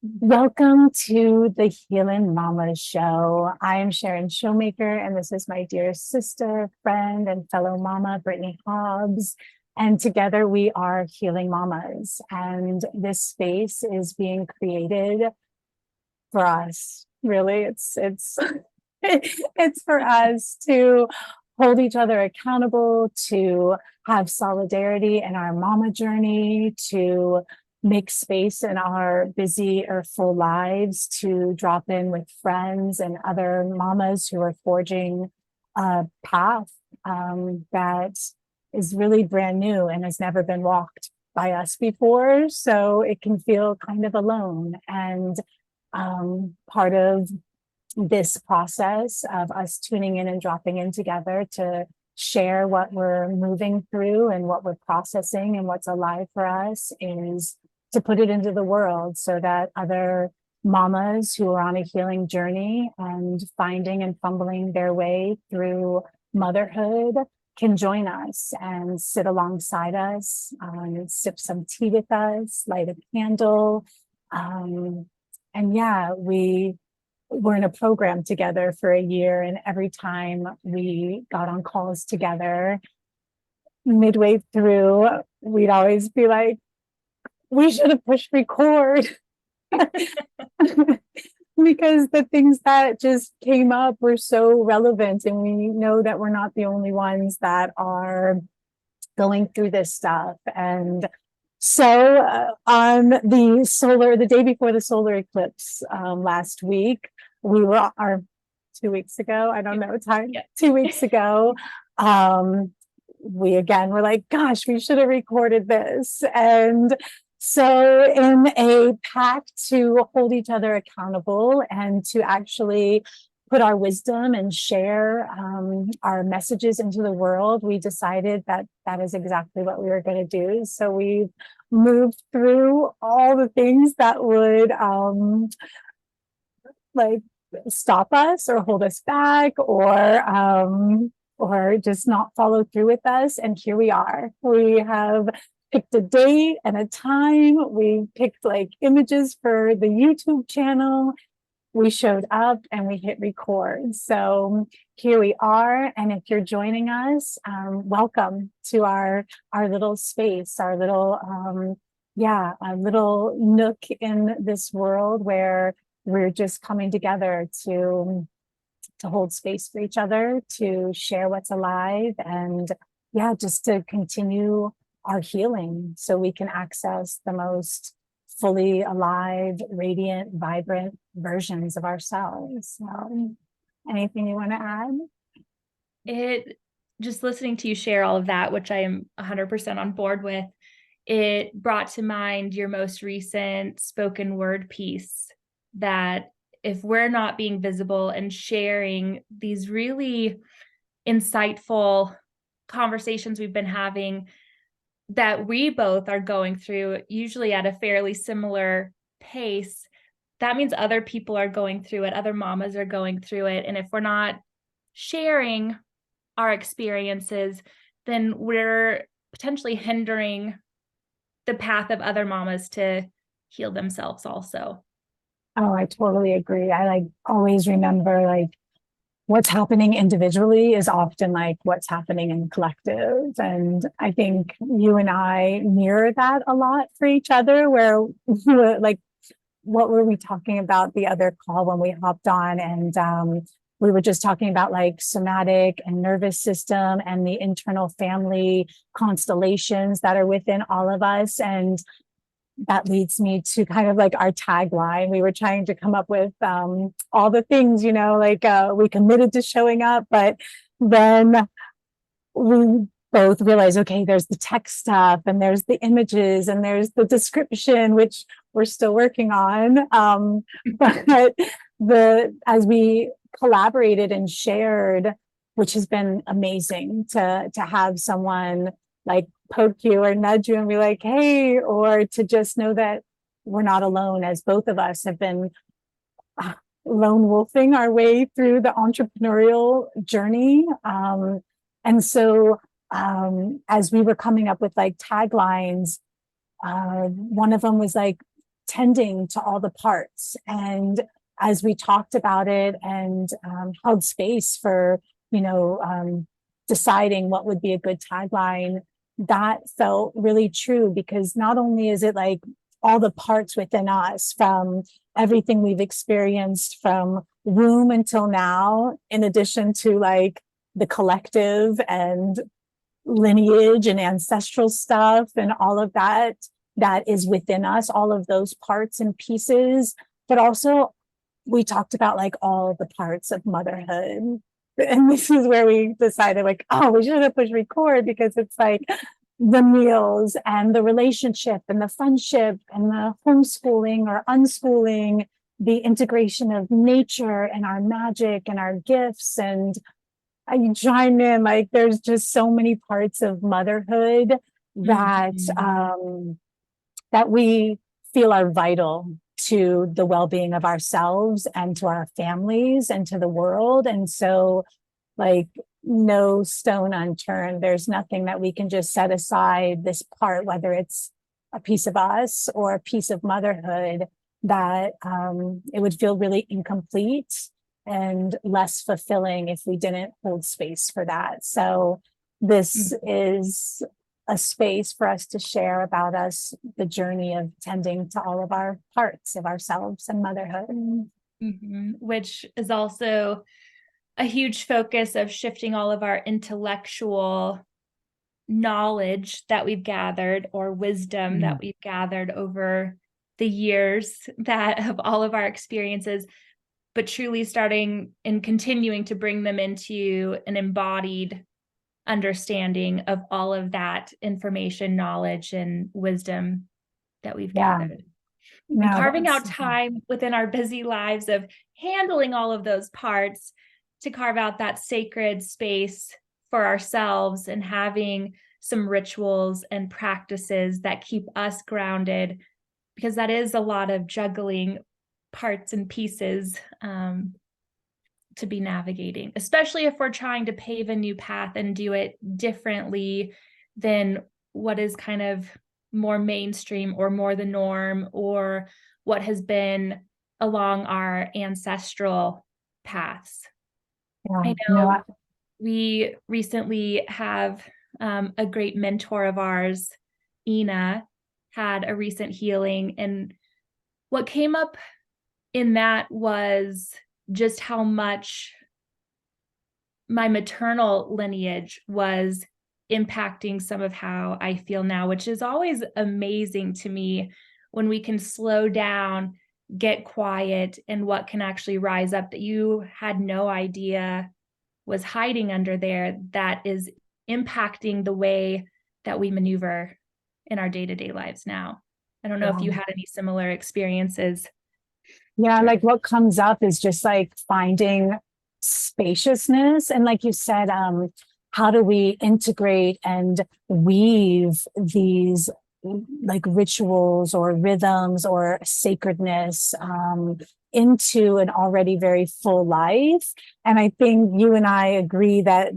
Welcome to the Healing Mama Show. I am Sharon Showmaker, and this is my dear sister, friend, and fellow mama, Brittney Hobbs. And together we are Healing Mamas. And this space is being created for us. Really, it's it's for us to hold each other accountable, to have solidarity in our mama journey, to make space in our busy or full lives to drop in with friends and other mamas who are forging a path that is really brand new and has never been walked by us before. So it can feel kind of alone. And part of this process of us tuning in and dropping in together to share what we're moving through and what we're processing and what's alive for us is to put it into the world so that other mamas who are on a healing journey and finding and fumbling their way through motherhood can join us and sit alongside us, sip some tea with us, light a candle. And yeah, we were in a program together for a year, and every time we got on calls together, midway through, we'd always be like, we should have pushed record. Because the things that just came up were so relevant, and we know that we're not the only ones that are going through this stuff. And so on the day before the solar eclipse last week, we were, or 2 weeks ago, I don't know, time, 2 weeks ago, we again were like, gosh, we should have recorded this. And so in a pact to hold each other accountable and to actually put our wisdom and share our messages into the world, we decided that that is exactly what we were going to do. So we've moved through all the things that would like stop us or hold us back or just not follow through with us. And here we are. We have picked a date and a time. We picked like images for the YouTube channel. We showed up and we hit record. So here we are. And if you're joining us, welcome to our little space, our little, a little nook in this world where we're just coming together to hold space for each other, to share what's alive, and just to continue our healing so we can access the most fully alive, radiant, vibrant versions of ourselves. Anything you want to add? Just listening to you share all of that, which I am 100% on board with, it brought to mind your most recent spoken word piece, that if we're not being visible and sharing these really insightful conversations we've been having that we both are going through, usually at a fairly similar pace, that means other people are going through it, other mamas are going through it. And if we're not sharing our experiences, then we're potentially hindering the path of other mamas to heal themselves also. Oh, I totally agree. I always remember what's happening individually is often like what's happening in the collective. And I think you and I mirror that a lot for each other, where like, what were we talking about the other call when we hopped on? And we were just talking about like somatic and nervous system and the internal family constellations that are within all of us. And that leads me to kind of like our tagline. We were trying to come up with all the things, we committed to showing up, but then we both realized, okay, there's the text stuff and there's the images and there's the description, which we're still working on. But as we collaborated and shared, which has been amazing to have someone like poke you or nudge you and be like, hey, or to just know that we're not alone, as both of us have been lone wolfing our way through the entrepreneurial journey. And so as we were coming up with like taglines, one of them was like, tending to all the parts. And as we talked about it and held space for, deciding what would be a good tagline, that felt really true, because not only is it like all the parts within us, from everything we've experienced from womb until now, in addition to like the collective and lineage and ancestral stuff and all of that is within us, all of those parts and pieces. But also we talked about like all the parts of motherhood. And this is where we decided like, oh, we should have pushed record, because it's like the meals and the relationship and the friendship and the homeschooling or unschooling, the integration of nature and our magic and our gifts. And I chime in, like, there's just so many parts of motherhood that that we feel are vital to the well-being of ourselves and to our families and to the world. And so, like, no stone unturned. There's nothing that we can just set aside this part, whether it's a piece of us or a piece of motherhood, that it would feel really incomplete and less fulfilling if we didn't hold space for that. So this is a space for us to share about us, the journey of tending to all of our parts of ourselves and motherhood. Which is also a huge focus of shifting all of our intellectual knowledge that we've gathered, or wisdom that we've gathered over the years that of all of our experiences, but truly starting and continuing to bring them into an embodied understanding of all of that information, knowledge, and wisdom that we've gathered. And carving out time within our busy lives of handling all of those parts to carve out that sacred space for ourselves, and having some rituals and practices that keep us grounded, because that is a lot of juggling parts and pieces to be navigating, especially if we're trying to pave a new path and do it differently than what is kind of more mainstream or more the norm, or what has been along our ancestral paths. I know we recently have a great mentor of ours, Ina, had a recent healing, and what came up in that was just how much my maternal lineage was impacting some of how I feel now, which is always amazing to me when we can slow down, get quiet, and what can actually rise up that you had no idea was hiding under there, that is impacting the way that we maneuver in our day-to-day lives now. I don't know if you had any similar experiences. Yeah, like what comes up is just like finding spaciousness. And like you said, how do we integrate and weave these like rituals or rhythms or sacredness into an already very full life? And I think you and I agree that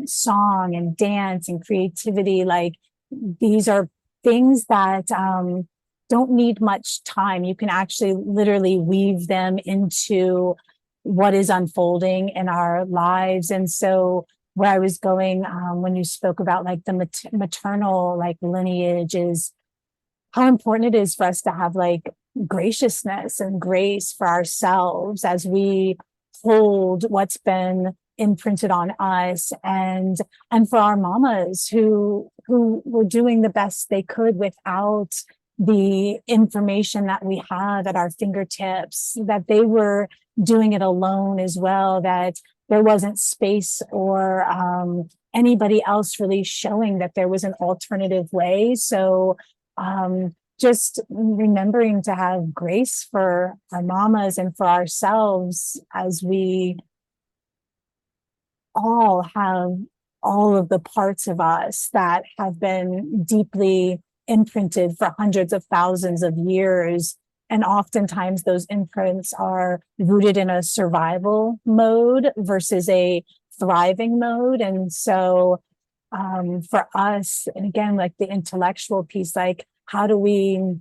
song and dance and creativity, like, these are things that don't need much time. You can actually literally weave them into what is unfolding in our lives. And so where I was going when you spoke about like the maternal like lineage, is how important it is for us to have like graciousness and grace for ourselves as we hold what's been imprinted on us, and for our mamas who were doing the best they could without the information that we have at our fingertips, that they were doing it alone as well, that there wasn't space or anybody else really showing that there was an alternative way. So just remembering to have grace for our mamas and for ourselves, as we all have all of the parts of us that have been deeply imprinted for hundreds of thousands of years. And oftentimes those imprints are rooted in a survival mode versus a thriving mode. And so for us, and again, like the intellectual piece, like how do we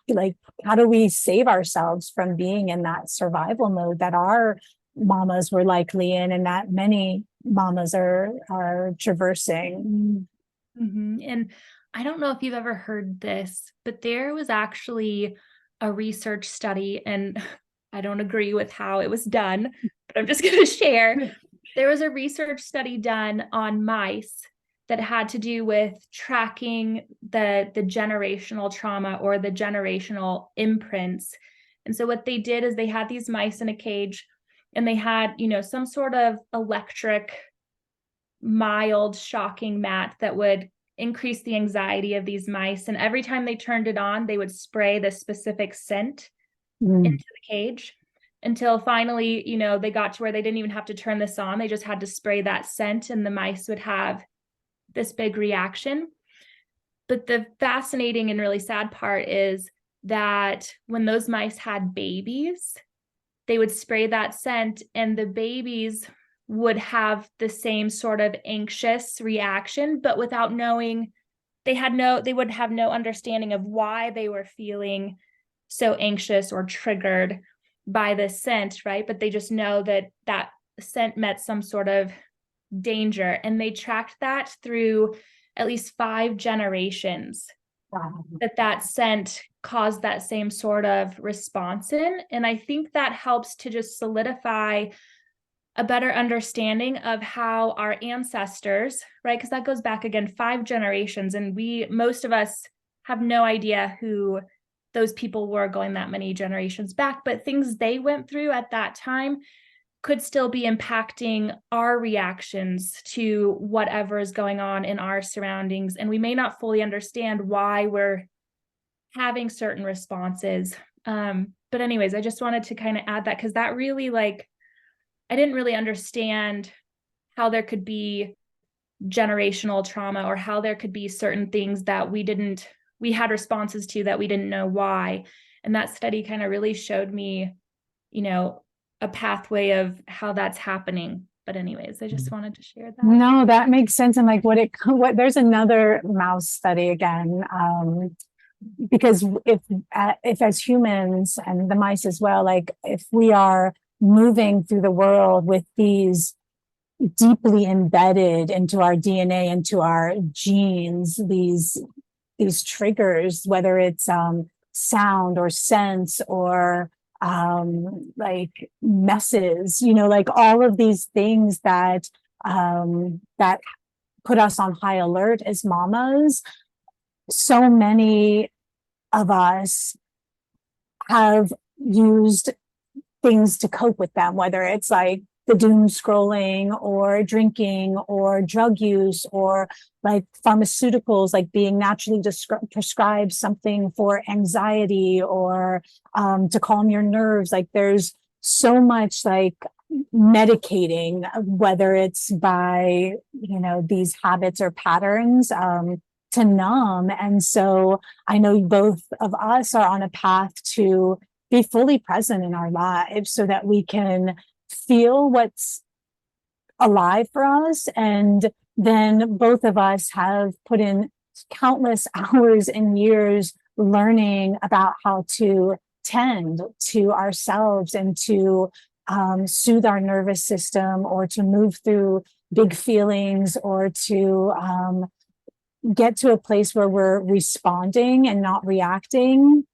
like, how do we save ourselves from being in that survival mode that our mamas were likely in, and that many mamas are traversing. And I don't know if you've ever heard this, but there was actually a research study, and I don't agree with how it was done, but I'm just going to share. There was a research study done on mice that had to do with tracking the generational trauma or the generational imprints. And so what they did is they had these mice in a cage, and they had, some sort of electric, mild, shocking mat that would increase the anxiety of these mice. And every time they turned it on, they would spray this specific scent into the cage until finally, they got to where they didn't even have to turn this on. They just had to spray that scent, and the mice would have this big reaction. But the fascinating and really sad part is that when those mice had babies, they would spray that scent, and the babies would have the same sort of anxious reaction, but without knowing, they would have no understanding of why they were feeling so anxious or triggered by this scent, right? But they just know that that scent meant some sort of danger. And they tracked that through at least 5 generations. Wow. That scent caused that same sort of response in. And I think that helps to just solidify a better understanding of how our ancestors, right? Because that goes back again 5 generations, and most of us have no idea who those people were going that many generations back, but things they went through at that time could still be impacting our reactions to whatever is going on in our surroundings. And we may not fully understand why we're having certain responses. But anyways, I just wanted to kind of add that, because that really, I didn't really understand how there could be generational trauma, or how there could be certain things that we had responses to that we didn't know why. And that study kind of really showed me, a pathway of how that's happening. But anyways, I just wanted to share that. No, that makes sense. And what there's another mouse study again, because if as humans, and the mice as well, if we are moving through the world with these deeply embedded into our DNA, into our genes, these triggers, whether it's sound or sense or messes, all of these things that put us on high alert as mamas. So many of us have used things to cope with them, whether it's the doom scrolling or drinking or drug use or pharmaceuticals, being naturally prescribed something for anxiety or to calm your nerves. There's so much medicating, whether it's by, these habits or patterns to numb. And so I know both of us are on a path to be fully present in our lives so that we can feel what's alive for us. And then both of us have put in countless hours and years learning about how to tend to ourselves and to soothe our nervous system, or to move through big feelings, or to get to a place where we're responding and not reacting.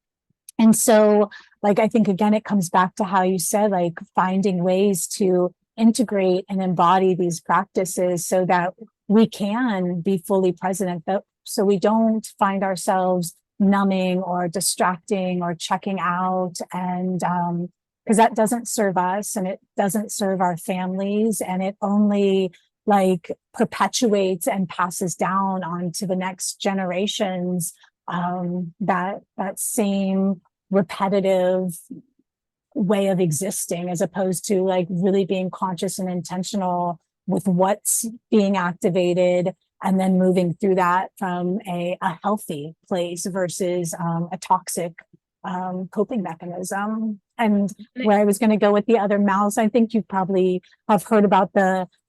And so, I think, again, it comes back to how you said, finding ways to integrate and embody these practices so that we can be fully present, so we don't find ourselves numbing or distracting or checking out. And because that doesn't serve us, and it doesn't serve our families, and it only perpetuates and passes down onto the next generations that same repetitive way of existing, as opposed to really being conscious and intentional with what's being activated, and then moving through that from a healthy place versus a toxic coping mechanism. And where I was going to go with the other mouse, I think you probably have heard about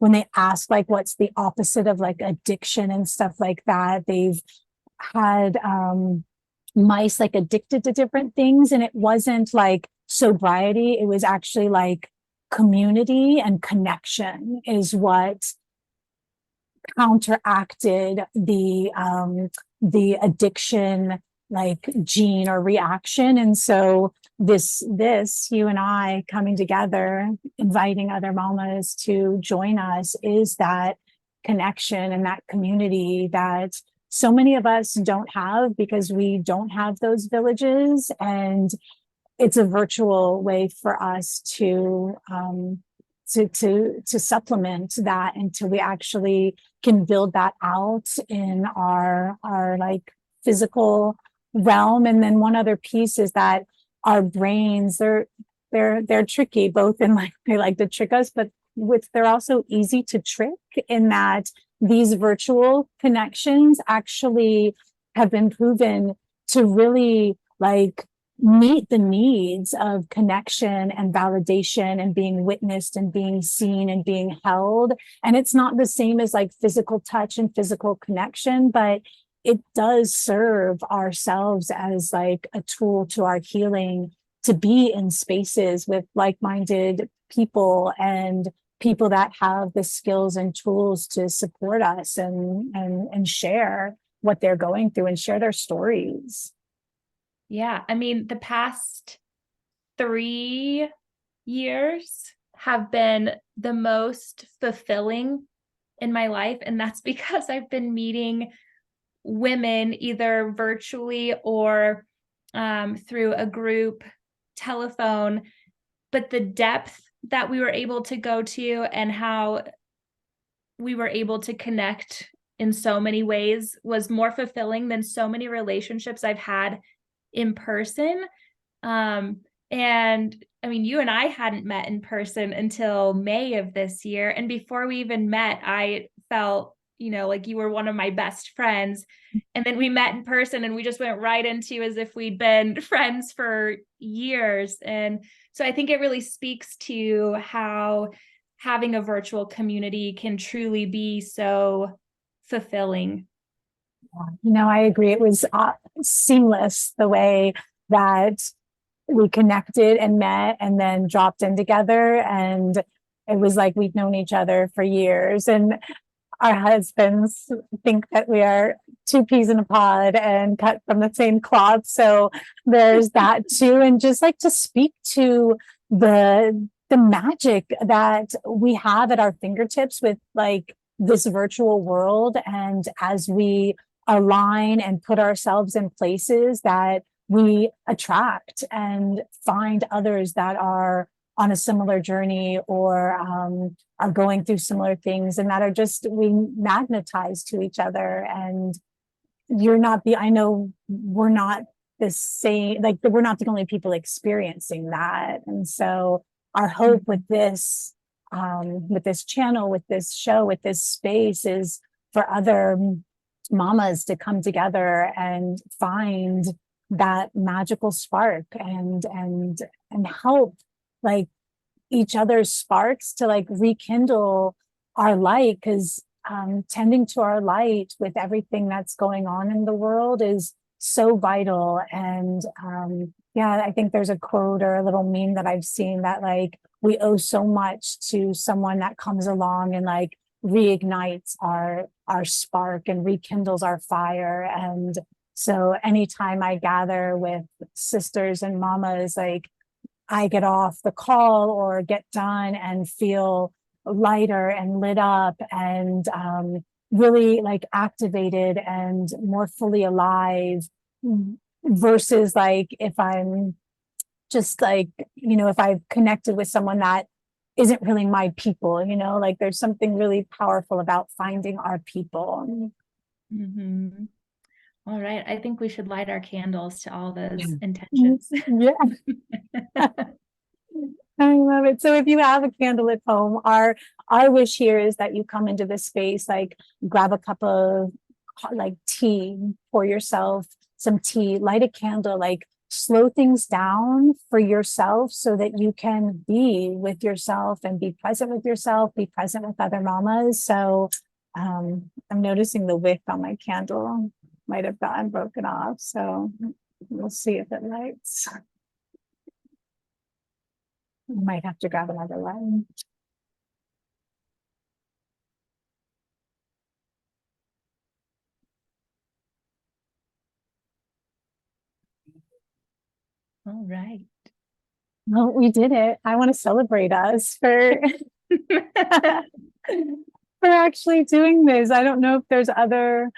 when they ask what's the opposite of addiction and stuff like that. They've had mice like addicted to different things. And it wasn't like sobriety, it was actually like community and connection is what counteracted the addiction like gene or reaction. And so this you and I coming together, inviting other mamas to join us, is that connection and that community that so many of us don't have because we don't have those villages. And it's a virtual way for us to supplement that until we actually can build that out in our like physical realm. And then one other piece is that our brains, they're tricky, both in like they like to trick us, but they're also easy to trick in that these virtual connections actually have been proven to really like meet the needs of connection and validation and being witnessed and being seen and being held. And it's not the same as like physical touch and physical connection, but it does serve ourselves as like a tool to our healing, to be in spaces with like-minded people and people that have the skills and tools to support us and share what they're going through and share their stories. Yeah, I mean, the past 3 years have been the most fulfilling in my life. And that's because I've been meeting women either virtually or through a group telephone. But the depth that we were able to go to and how we were able to connect in so many ways was more fulfilling than so many relationships I've had in person. And I mean, you and I hadn't met in person until May of this year. And before we even met, I felt, like you were one of my best friends. And then we met in person and we just went right into as if we'd been friends for years. And so I think it really speaks to how having a virtual community can truly be so fulfilling. I agree. It was seamless the way that we connected and met and then dropped in together. And it was like we'd known each other for years. And our husbands think that we are two peas in a pod and cut from the same cloth. So there's that too. And just like to speak to the magic that we have at our fingertips with like this virtual world. And as we align and put ourselves in places that we attract and find others that are on a similar journey or are going through similar things and that are just, we magnetize to each other. And I know we're not the same, like we're not the only people experiencing that. And so our hope with this channel, with this show, with this space is for other mamas to come together and find that magical spark and help like each other's sparks to like rekindle our light, because tending to our light with everything that's going on in the world is so vital. And yeah, I think there's a quote or a little meme that I've seen that like we owe so much to someone that comes along and like reignites our spark and rekindles our fire. And so anytime I gather with sisters and mamas, like I get off the call or get done and feel lighter and lit up and really like activated and more fully alive, versus like if I'm just like, if I've connected with someone that isn't really my people, like there's something really powerful about finding our people. Mm-hmm. All right. I think we should light our candles to all those Yeah. intentions. Yeah. I love it. So if you have a candle at home, our wish here is that you come into this space, like grab a cup of like tea, pour yourself some tea, light a candle, like slow things down for yourself so that you can be with yourself and be present with yourself, be present with other mamas. So I'm noticing the wick on my candle. might have gotten broken off. So we'll see if it lights. Might have to grab another one. All right. Well, we did it. I want to celebrate us for for actually doing this. I don't know if there's other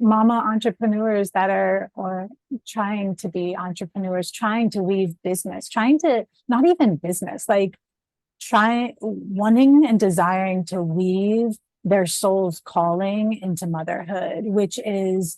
mama entrepreneurs that are or trying to be entrepreneurs, trying to weave business, trying to not even business, like trying wanting and desiring to weave their soul's calling into motherhood, which is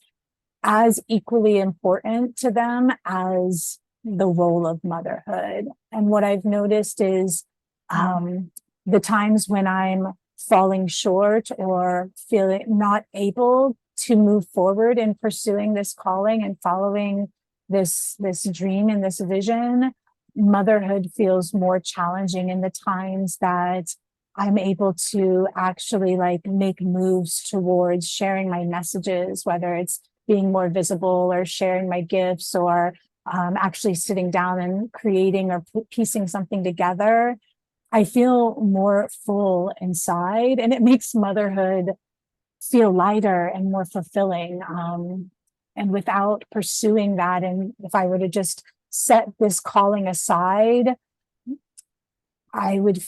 as equally important to them as the role of motherhood. And what I've noticed is the times when I'm falling short or feeling not able to move forward in pursuing this calling and following this dream and this vision, motherhood feels more challenging in the times that I'm able to actually like make moves towards sharing my messages, whether it's being more visible or sharing my gifts or actually sitting down and creating or piecing something together. I feel more full inside, and it makes motherhood feel lighter and more fulfilling. And without pursuing that, and if I were to just set this calling aside, I would,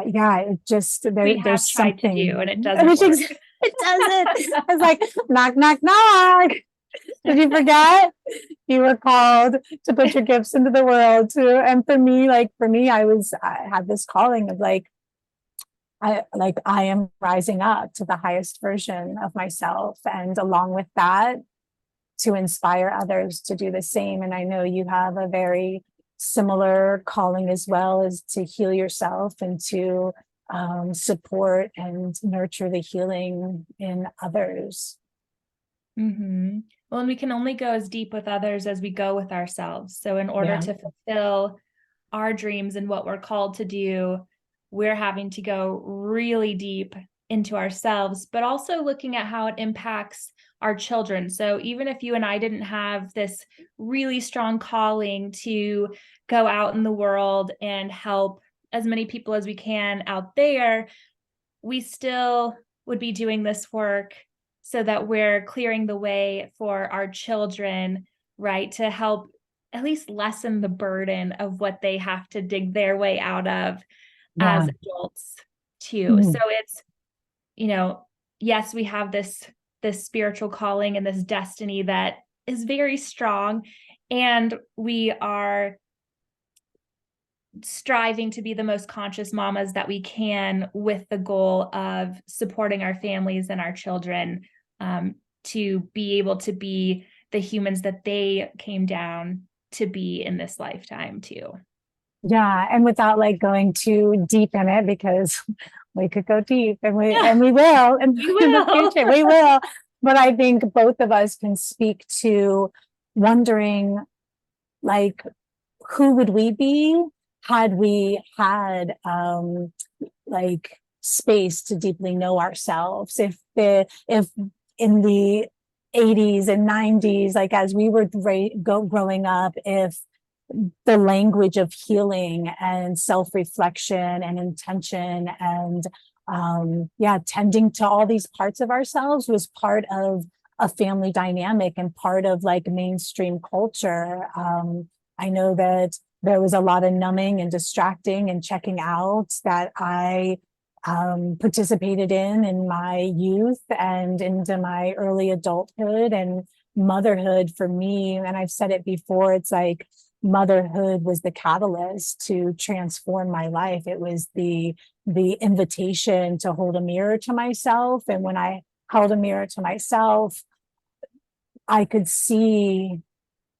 yeah, it just, there's something. To do, and it doesn't work. It doesn't. It's like, knock, knock, knock. Did you forget? You were called to put your gifts into the world too. And for me, I had this calling of like, I am rising up to the highest version of myself. And along with that, to inspire others to do the same. And I know you have a very similar calling as well, as to heal yourself and to support and nurture the healing in others. Mm-hmm. Well, and we can only go as deep with others as we go with ourselves. So in order to fulfill our dreams and what we're called to do, we're having to go really deep into ourselves, but also looking at how it impacts our children. So even if you and I didn't have this really strong calling to go out in the world and help as many people as we can out there, we still would be doing this work so that we're clearing the way for our children, right? To help at least lessen the burden of what they have to dig their way out of as adults too. Mm-hmm. So it's, yes, we have this spiritual calling and this destiny that is very strong, and we are striving to be the most conscious mamas that we can, with the goal of supporting our families and our children to be able to be the humans that they came down to be in this lifetime too. Yeah, and without like going too deep in it, because we could go deep, and we will in the future, we will. But I think both of us can speak to wondering, like, who would we be had we had like space to deeply know ourselves? If in the 80s and 90s, like as we were growing up, if the language of healing and self-reflection and intention and tending to all these parts of ourselves was part of a family dynamic and part of like mainstream culture. I know that there was a lot of numbing and distracting and checking out that I participated in my youth and into my early adulthood. And motherhood for me, and I've said it before, it's like motherhood was the catalyst to transform my life. It was the invitation to hold a mirror to myself. And when I held a mirror to myself, I could see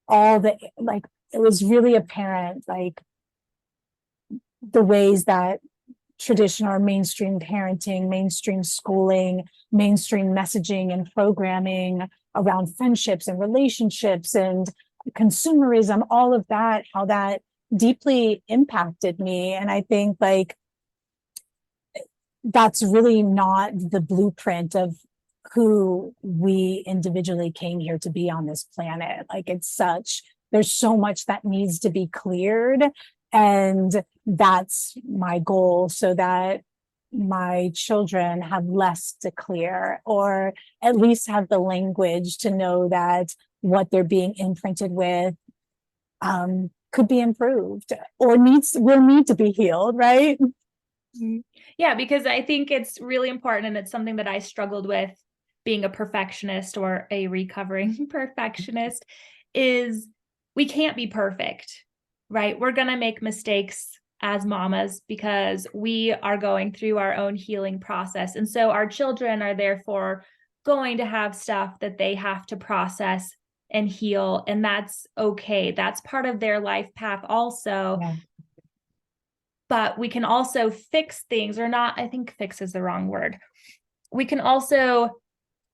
all the, like, it was really apparent, like the ways that traditional or mainstream parenting, mainstream schooling, mainstream messaging and programming around friendships and relationships and consumerism, all of that, how that deeply impacted me. And I think like that's really not the blueprint of who we individually came here to be on this planet. Like there's so much that needs to be cleared. And that's my goal, so that my children have less to clear, or at least have the language to know that what they're being imprinted with could be improved, or will need to be healed, right? Yeah, because I think it's really important, and it's something that I struggled with being a perfectionist or a recovering perfectionist, is we can't be perfect, right? We're going to make mistakes as mamas because we are going through our own healing process. And so our children are therefore going to have stuff that they have to process and heal. And that's okay. That's part of their life path also. Yeah. But we can also fix things, or not, I think fix is the wrong word. We can also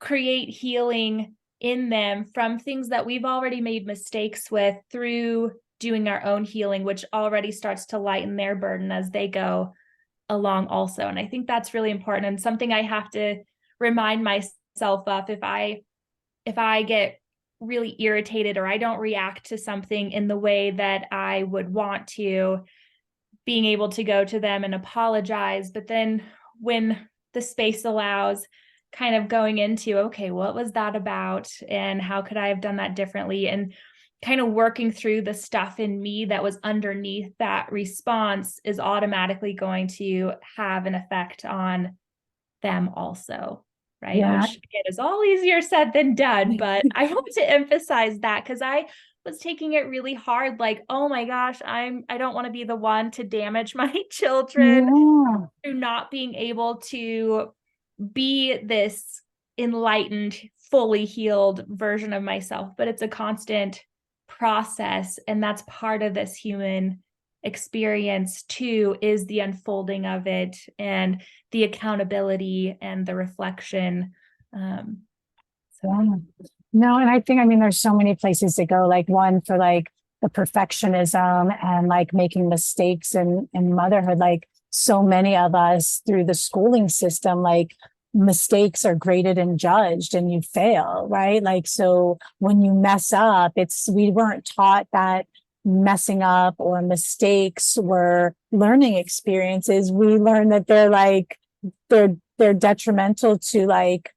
create healing in them from things that we've already made mistakes with through doing our own healing, which already starts to lighten their burden as they go along also. And I think that's really important, and something I have to remind myself of if I get really irritated or I don't react to something in the way that I would want to, being able to go to them and apologize. But then when the space allows, kind of going into, okay, what was that about? And how could I have done that differently? And kind of working through the stuff in me that was underneath that response is automatically going to have an effect on them also. Right. Yeah. Which again is all easier said than done. But I want to emphasize that because I was taking it really hard. Like, oh my gosh, I don't want to be the one to damage my children Yeah. through not being able to be this enlightened, fully healed version of myself. But it's a constant process. And that's part of this human experience too, is the unfolding of it and the accountability and the reflection. Yeah. No, and I think, I mean, there's so many places to go. Like, one for like the perfectionism and like making mistakes in motherhood. Like, so many of us through the schooling system, like mistakes are graded and judged and you fail, right? Like, so when you mess up, we weren't taught that messing up or mistakes were learning experiences. We learn that they're detrimental to like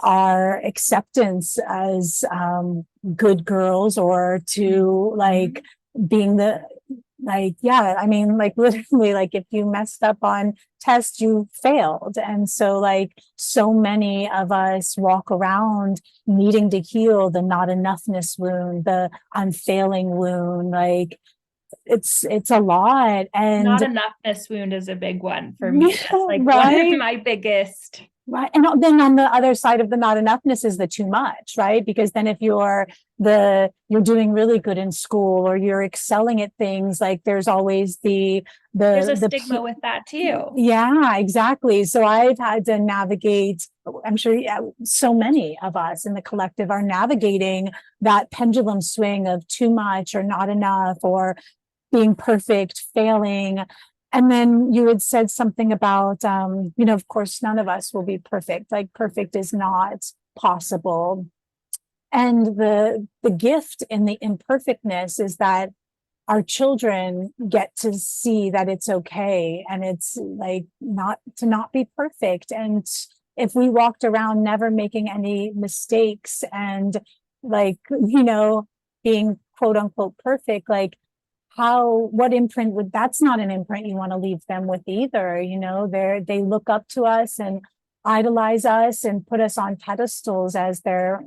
our acceptance as good girls, or to like being the, like, yeah, I mean, like literally, like if you messed up on tests, you failed. And so like so many of us walk around needing to heal the not enoughness wound, the I'm failing wound. Like it's a lot. And Not enoughness wound is a big one for me. yeah, That's like one of right. my biggest. Right. And then on the other side of the not enoughness is the too much, right? Because then if you're doing really good in school or you're excelling at things, like there's always There's a stigma with that too. yeah, exactly. So I've had to navigate, I'm sure so many of us in the collective are navigating that pendulum swing of too much or not enough, or being perfect, failing. And then you had said something about, of course, none of us will be perfect. Like perfect is not possible. And the gift in the imperfectness is that our children get to see that it's okay, and it's like not be perfect. And if we walked around never making any mistakes and like, being quote unquote perfect, like what imprint that's not an imprint you want to leave them with either. They look up to us and idolize us and put us on pedestals as their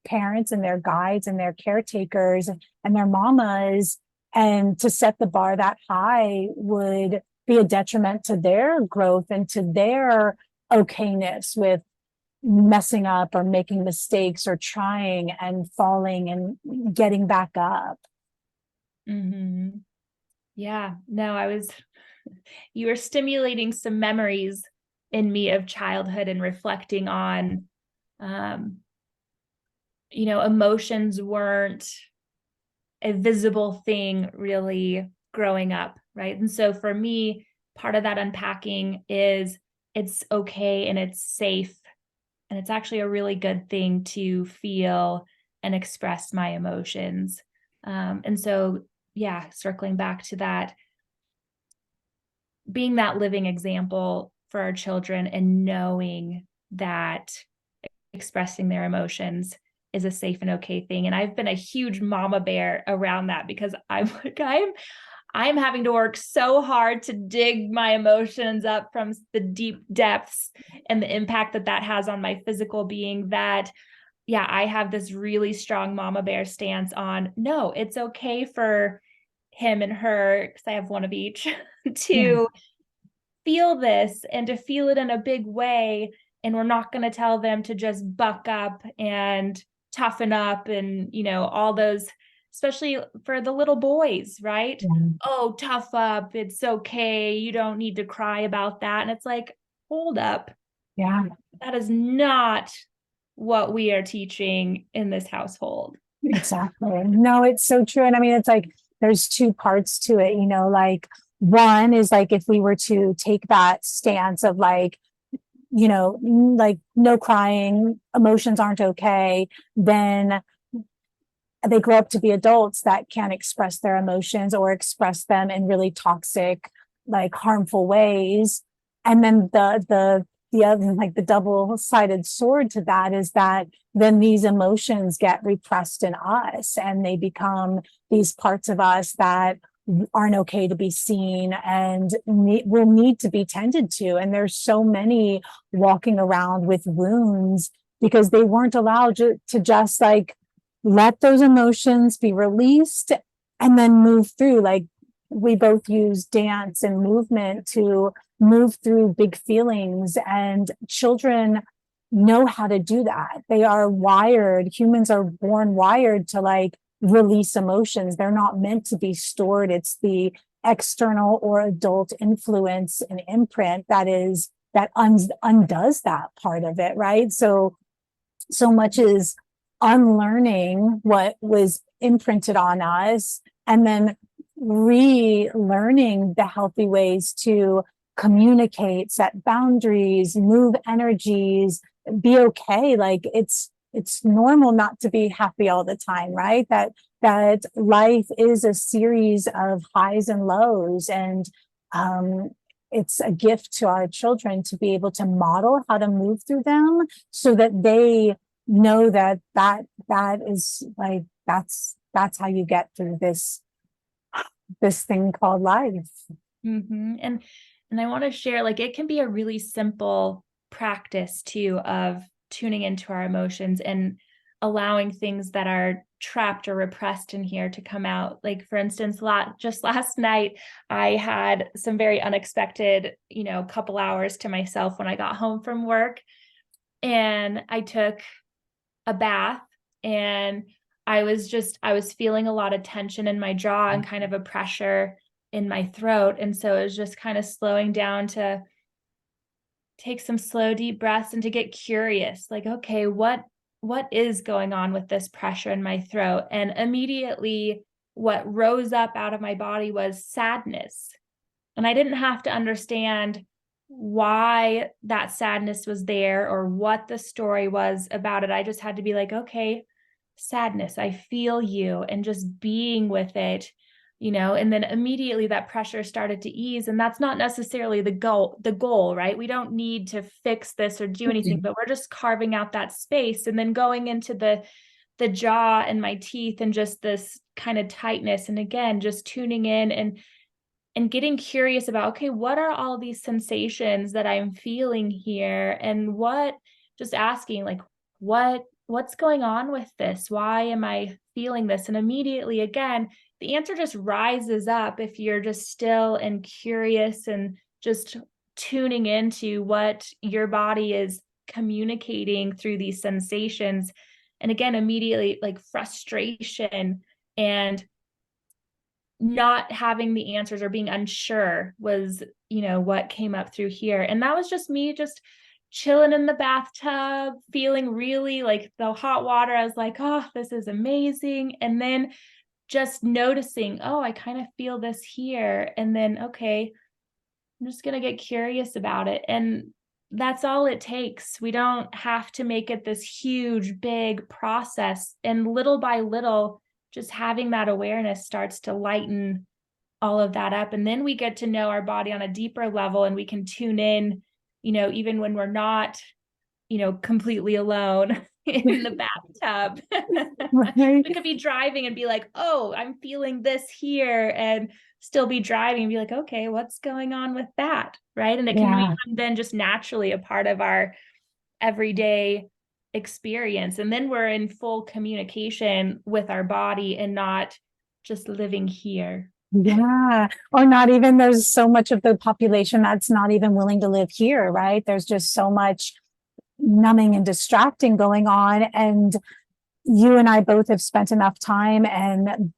parents and their guides and their caretakers and their mamas. And to set the bar that high would be a detriment to their growth and to their okayness with messing up or making mistakes or trying and falling and getting back up. Mm-hmm. Yeah, no, you were stimulating some memories in me of childhood and reflecting on, emotions weren't a visible thing really growing up, right? And so for me, part of that unpacking is it's okay and it's safe And it's actually a really good thing to feel and express my emotions. And so, yeah, circling back to that, being that living example for our children and knowing that expressing their emotions is a safe and okay thing. And I've been a huge mama bear around that because I'm having to work so hard to dig my emotions up from the deep depths and the impact that that has on my physical being, that yeah, I have this really strong mama bear stance on, no, it's okay for him and her, because I have one of each, Yeah. to feel this and to feel it in a big way. And we're not going to tell them to just buck up and toughen up and, all those, especially for the little boys, right? Yeah. Oh, tough up. It's okay. You don't need to cry about that. And it's like, hold up. Yeah. That is not what we are teaching in this household. Exactly. No, it's so true. And I mean, it's like there's two parts to it, like one is like if we were to take that stance of like, like no crying, emotions aren't okay, then they grow up to be adults that can't express their emotions or express them in really toxic, like harmful ways. And then the other, like the double-sided sword to that is that then these emotions get repressed in us and they become these parts of us that aren't okay to be seen and will need to be tended to. And there's so many walking around with wounds because they weren't allowed to just like let those emotions be released and then move through. Like we both use dance and movement to move through big feelings, and children know how to do that. They are wired, humans are born wired to like release emotions. They're not meant to be stored. It's the external or adult influence and imprint that undoes that part of it, right? So much is unlearning what was imprinted on us and then relearning the healthy ways to communicate, set boundaries, move energies, be okay. Like it's normal not to be happy all the time, right? That life is a series of highs and lows, and it's a gift to our children to be able to model how to move through them so that they know that is like that's how you get through this thing called life. Mm-hmm. And I want to share, like, it can be a really simple practice too of tuning into our emotions and allowing things that are trapped or repressed in here to come out. Like, for instance, just last night, I had some very unexpected, couple hours to myself when I got home from work, and I took a bath, and I was feeling a lot of tension in my jaw and kind of a pressure in my throat. And so it was just kind of slowing down to take some slow, deep breaths and to get curious, like, okay, what is going on with this pressure in my throat? And immediately what rose up out of my body was sadness. And I didn't have to understand why that sadness was there or what the story was about it. I just had to be like, okay, sadness, I feel you, and just being with it, and then immediately that pressure started to ease. And that's not necessarily the goal, right? We don't need to fix this or do anything, but we're just carving out that space and then going into the jaw and my teeth and just this kind of tightness. And again, just tuning in and getting curious about, okay, what are all these sensations that I'm feeling here? And just asking, like, what's going on with this? Why am I feeling this? And immediately, again, the answer just rises up if you're just still and curious and just tuning into what your body is communicating through these sensations. And again, immediately, like, frustration and not having the answers or being unsure was, what came up through here. And that was just me just chilling in the bathtub, feeling really like the hot water. I was like, oh, this is amazing. And then just noticing, oh, I kind of feel this here. And then, okay, I'm just going to get curious about it. And that's all it takes. We don't have to make it this huge, big process. And little by little, just having that awareness starts to lighten all of that up. And then we get to know our body on a deeper level, and we can tune in, even when we're not, completely alone in the bathtub. Right? We could be driving and be like, oh, I'm feeling this here, and still be driving and be like, okay, what's going on with that? Right. And it can Yeah. become then just naturally a part of our everyday experience. And then we're in full communication with our body and not just living here. Yeah. Or not even, there's so much of the population that's not even willing to live here, right? There's just so much numbing and distracting going on. And you and I both have spent enough time and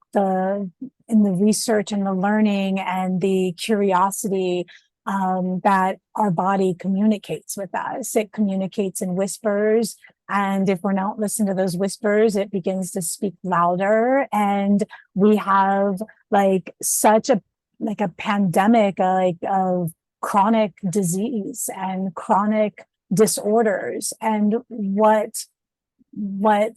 in the research and the learning and the curiosity that our body communicates with us. It communicates in whispers. And if we're not listening to those whispers, it begins to speak louder. And we have like such a pandemic of chronic disease and chronic disorders. And what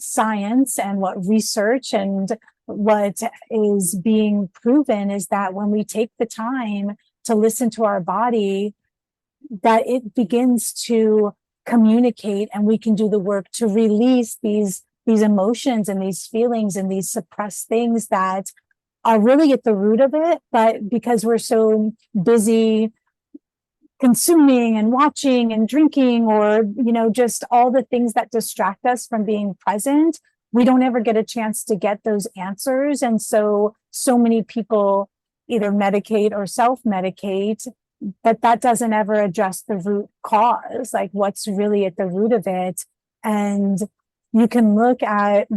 science and what research and what is being proven is that when we take the time to listen to our body, that it begins to communicate, and we can do the work to release these emotions and these feelings and these suppressed things that are really at the root of it. But because we're so busy consuming and watching and drinking, or just all the things that distract us from being present, we don't ever get a chance to get those answers. And so many people either medicate or self-medicate, but that doesn't ever address the root cause, like what's really at the root of it. And you can look at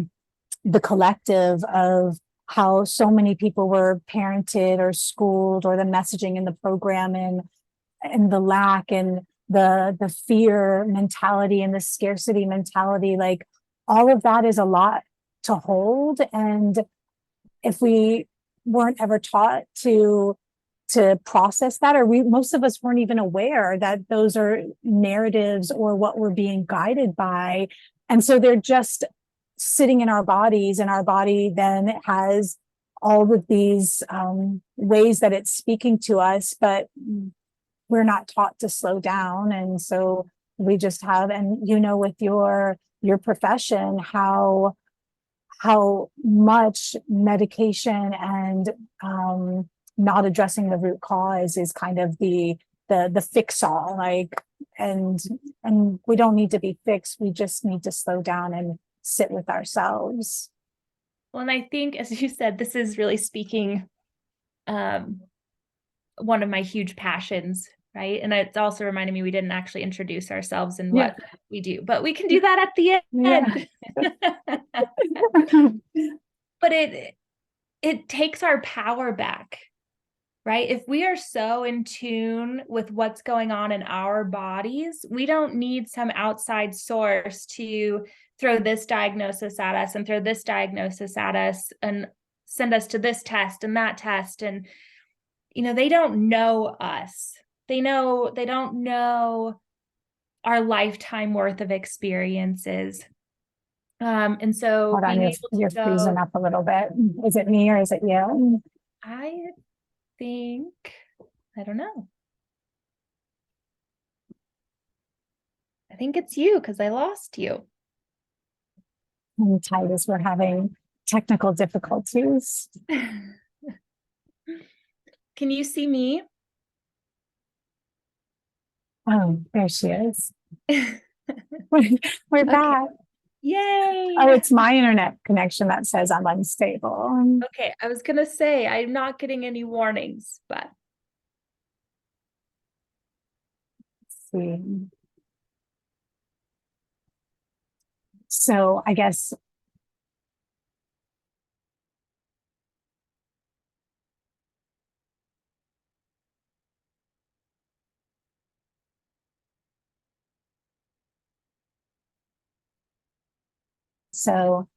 the collective of how so many people were parented or schooled, or the messaging in the program, and the lack and the fear mentality and the scarcity mentality. Like, all of that is a lot to hold. And if we weren't ever taught to process that, or most of us weren't even aware that those are narratives or what we're being guided by. And so they're just sitting in our bodies, and our body then has all of these ways that it's speaking to us, but we're not taught to slow down. And so we just have, and with your profession, how much medication and not addressing the root cause is kind of the fix all, like, and we don't need to be fixed. We just need to slow down and sit with ourselves. Well, and I think, as you said, this is really speaking one of my huge passions, right? And it's also reminding me we didn't actually introduce ourselves and what we do, but we can do that at the end. But it takes our power back, right? If we are so in tune with what's going on in our bodies, we don't need some outside source to throw this diagnosis at us and throw this diagnosis at us and send us to this test and that test. And they don't know us. They don't know our lifetime worth of experiences. And so Hold on, you're freezing up a little bit. Is it me or is it you? I think, I don't know. I think it's you, because I lost you. And Titus, we're having technical difficulties. Can you see me? Oh, there she is. We're back. Yay. Oh, it's my internet connection that says I'm unstable. Okay, I was gonna say I'm not getting any warnings, but let's see. So I guess so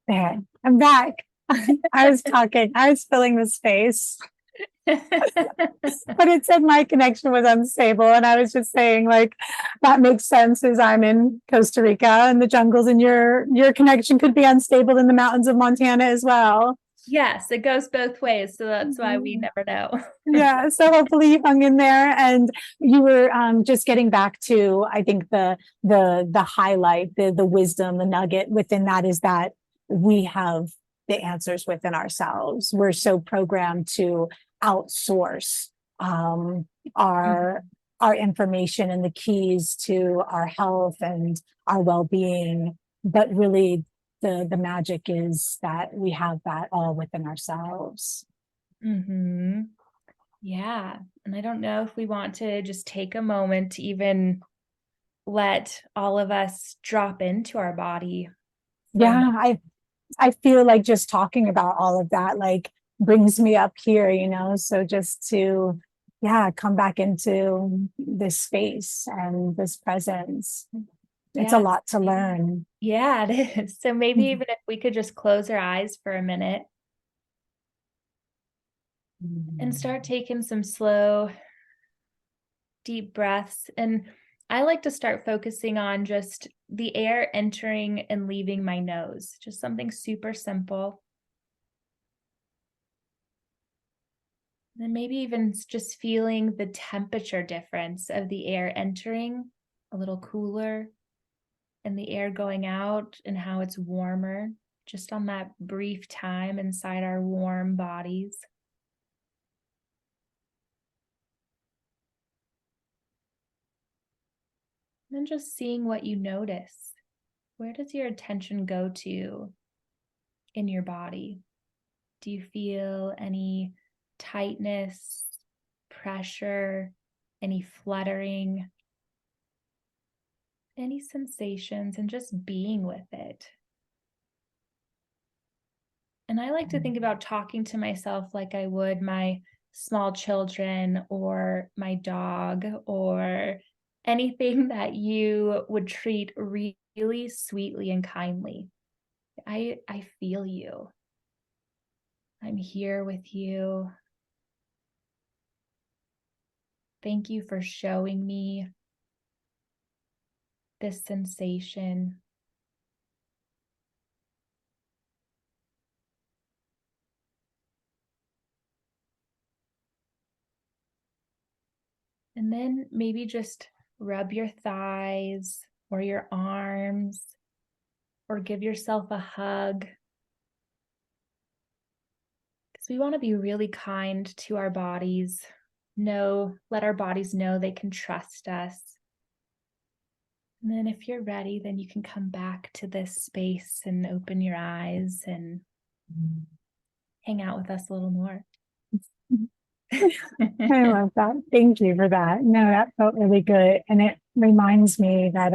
there, I'm back. I was talking, I was filling the space. But it said my connection was unstable. And I was just saying, like, that makes sense as I'm in Costa Rica and the jungles, and your connection could be unstable in the mountains of Montana as well. Yes, it goes both ways. So that's why we never know. Yeah. So hopefully you hung in there, and you were just getting back to, I think the highlight, the wisdom, the nugget within that is that we have the answers within ourselves. We're so programmed to outsource our information and the keys to our health and our well-being, but really the magic is that we have that all within ourselves. Mm-hmm. Yeah. And I don't know if we want to just take a moment to even let all of us drop into our body. Yeah, I feel like just talking about all of that like brings me up here, so just to come back into this space and this presence. It's a Yes. lot to learn. Yeah, it is. So maybe even if we could just close our eyes for a minute and start taking some slow, deep breaths. And I like to start focusing on just the air entering and leaving my nose, just something super simple. And maybe even just feeling the temperature difference of the air entering a little cooler and the air going out and how it's warmer just on that brief time inside our warm bodies. And then just seeing what you notice. Where does your attention go to in your body? Do you feel any tightness, pressure, any fluttering, any sensations, and just being with it? And I like to think about talking to myself like I would my small children or my dog or anything that you would treat really sweetly and kindly. I feel you. I'm here with you. Thank you for showing me this sensation. And then maybe just rub your thighs or your arms or give yourself a hug. Because we want to be really kind to our bodies. Let our bodies know they can trust us. And then if you're ready, then you can come back to this space and open your eyes and hang out with us a little more. I love that. Thank you for that. No, that felt really good. And it reminds me that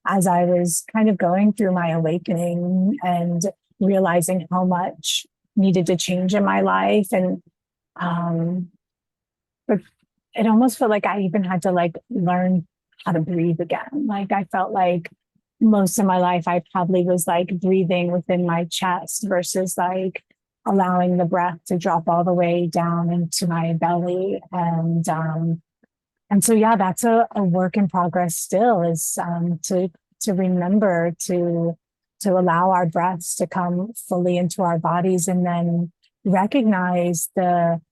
as I was kind of going through my awakening and realizing how much needed to change in my life, and but it almost felt like I even had to like learn how to breathe again. Like I felt like most of my life I probably was like breathing within my chest versus like allowing the breath to drop all the way down into my belly. And so that's a work in progress still, is to remember to allow our breaths to come fully into our bodies, and then recognize the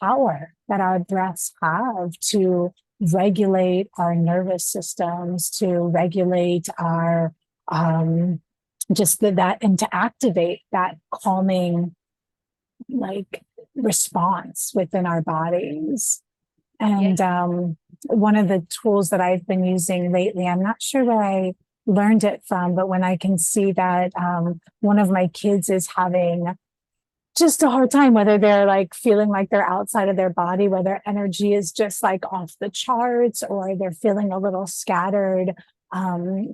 power that our breaths have to regulate our nervous systems, to regulate our that, and to activate that calming like response within our bodies. And one of the tools that I've been using lately, I'm not sure where I learned it from, but when I can see that one of my kids is having just a hard time, whether they're like feeling like they're outside of their body, where their energy is just like off the charts, or they're feeling a little scattered,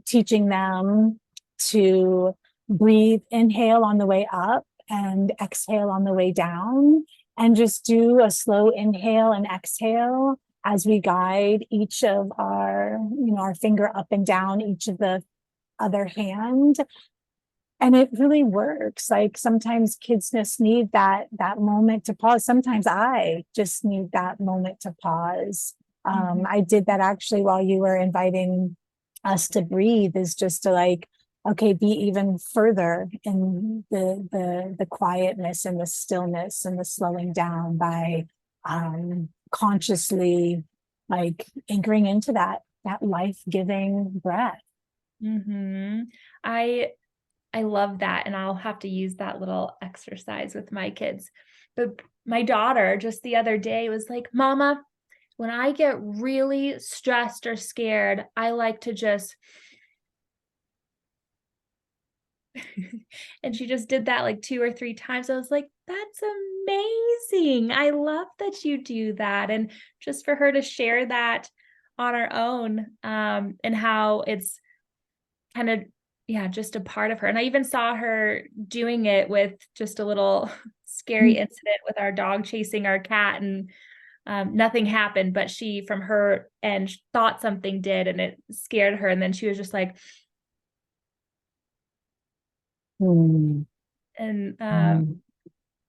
teaching them to breathe, inhale on the way up and exhale on the way down, and just do a slow inhale and exhale as we guide each of our finger up and down each of the other hand, And it really works. Like sometimes kids just need that moment to pause. Sometimes I just need that moment to pause. I did that actually while you were inviting us to breathe, is just to like, okay, be even further in the quietness and the stillness and the slowing down by consciously like anchoring into that life-giving breath. Mm-hmm. I love that. And I'll have to use that little exercise with my kids. But my daughter just the other day was like, Mama, when I get really stressed or scared, I like to just, and she just did that like 2 or 3 times. I was like, that's amazing. I love that you do that. And just for her to share that on her own, and how it's kind of, yeah, just a part of her. And I even saw her doing it with just a little scary incident with our dog chasing our cat, and nothing happened, but she, from her end, thought something did, and it scared her. And then she was just like, Mm, and mm.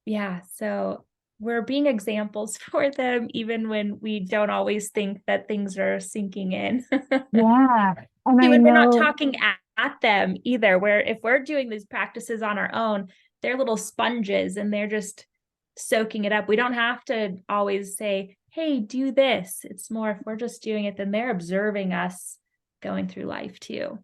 yeah, so we're being examples for them, even when we don't always think that things are sinking in. Yeah. And I And we're not know, talking at them either, where if we're doing these practices on our own, they're little sponges and they're just soaking it up. We don't have to always say, hey, do this. It's more if we're just doing it, then they're observing us going through life too.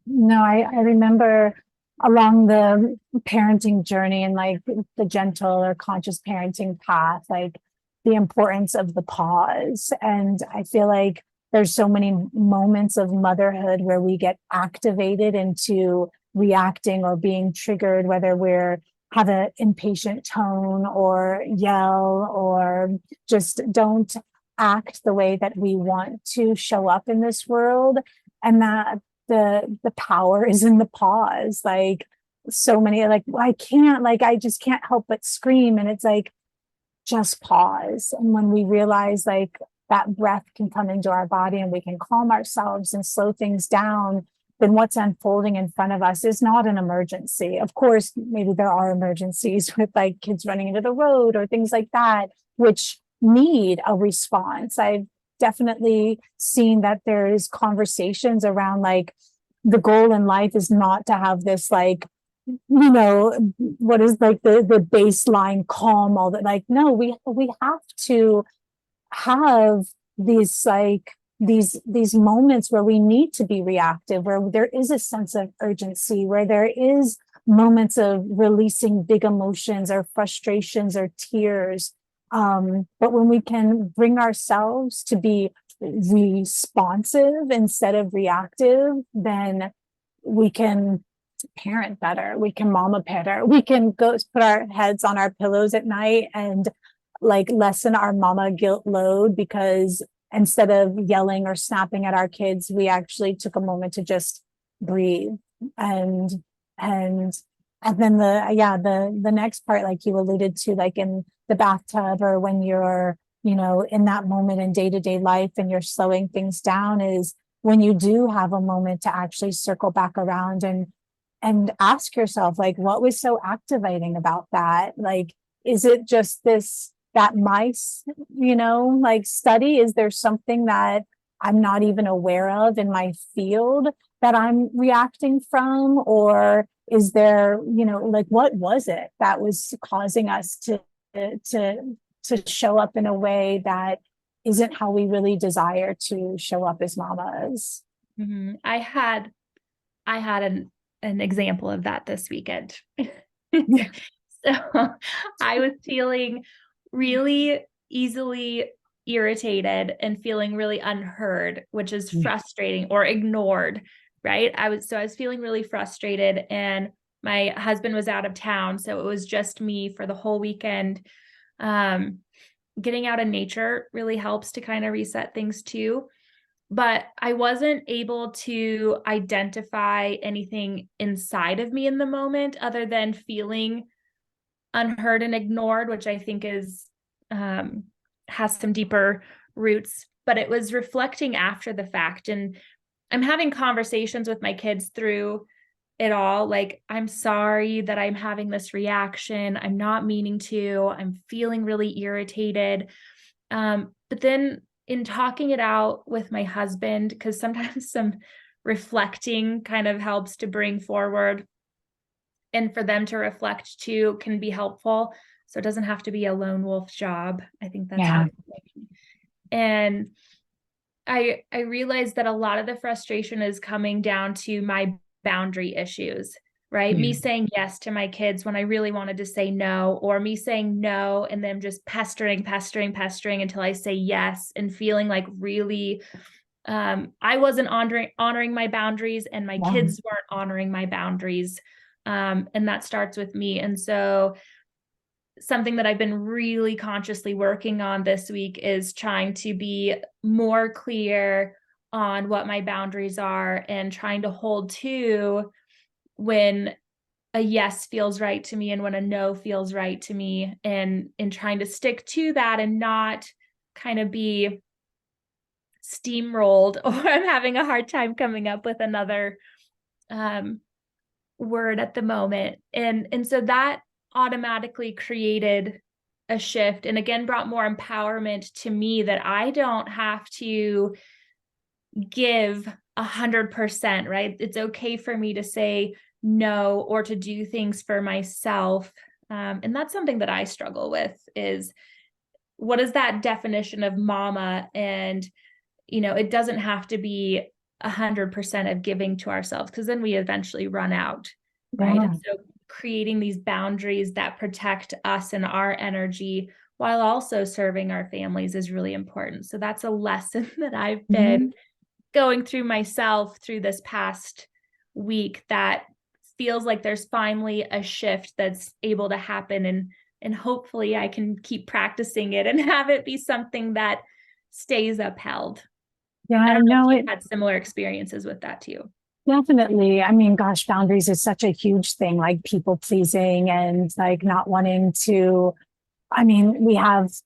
no, I remember along the parenting journey and like the gentle or conscious parenting path, like the importance of the pause. And I feel like there's so many moments of motherhood where we get activated into reacting or being triggered, whether we're have an impatient tone or yell or just don't act the way that we want to show up in this world. And that the power is in the pause. Like so many, like I can't, like I just can't help but scream. And it's like just pause. And when we realize like that breath can come into our body and we can calm ourselves and slow things down, then what's unfolding in front of us is not an emergency. Of course, maybe there are emergencies with like kids running into the road or things like that, which need a response. I've definitely seen that there's conversations around like the goal in life is not to have this like, you know, what is like the baseline calm, all that. Like no, we have to have these like these moments where we need to be reactive, where there is a sense of urgency, where there is moments of releasing big emotions or frustrations or tears. But when we can bring ourselves to be responsive instead of reactive, then we can parent better, we can mama better, we can go put our heads on our pillows at night and like lessen our mama guilt load, because instead of yelling or snapping at our kids, we actually took a moment to just breathe. and and and then the next part, like you alluded to, like in the bathtub or when you're, you know, in that moment in day-to-day life and you're slowing things down, is when you do have a moment to actually circle back around and ask yourself, like, what was so activating about that? Like, is it just this, that mice, you know, like study? Is there something that I'm not even aware of in my field that I'm reacting from? Or is there, you know, like, what was it that was causing us to, to show up in a way that isn't how we really desire to show up as mamas? Mm-hmm. I had an example of that this weekend. Yeah. So I was feeling really easily irritated and feeling really unheard, which is frustrating, or ignored, right? I was feeling really frustrated, and my husband was out of town, so it was just me for the whole weekend. Um, Getting out in nature really helps to kind of reset things too. But I wasn't able to identify anything inside of me in the moment other than feeling unheard and ignored, which I think is has some deeper roots. But it was reflecting after the fact, and I'm having conversations with my kids through it all. Like, I'm sorry that I'm having this reaction. I'm not meaning to. I'm feeling really irritated. But then in talking it out with my husband, because sometimes some reflecting kind of helps to bring forward, and for them to reflect too can be helpful. So it doesn't have to be a lone wolf job. I think that's Yeah. helpful. And I realized that a lot of the frustration is coming down to my boundary issues, right? Yeah. Me saying yes to my kids when I really wanted to say no, or me saying no and then just pestering until I say yes, and feeling like really I wasn't honoring my boundaries, and my Yeah. kids weren't honoring my boundaries. And that starts with me. And so something that I've been really consciously working on this week is trying to be more clear on what my boundaries are, and trying to hold to when a yes feels right to me and when a no feels right to me, and trying to stick to that and not kind of be steamrolled, or I'm having a hard time coming up with another word at the moment. And so that automatically created a shift, and again brought more empowerment to me, that I don't have to give 100%, right? It's okay for me to say no, or to do things for myself. And that's something that I struggle with, is what is that definition of mama? And it doesn't have to be 100% of giving to ourselves, because then we eventually run out, right? Yeah. And so creating these boundaries that protect us and our energy while also serving our families is really important. So that's a lesson that I've been Mhm. going through myself through this past week, that feels like there's finally a shift that's able to happen, and hopefully I can keep practicing it and have it be something that stays upheld. I Yeah, don't know if no, you've it had similar experiences with that too. definitely. I mean, gosh, boundaries is such a huge thing, like people pleasing and like not wanting to. I mean,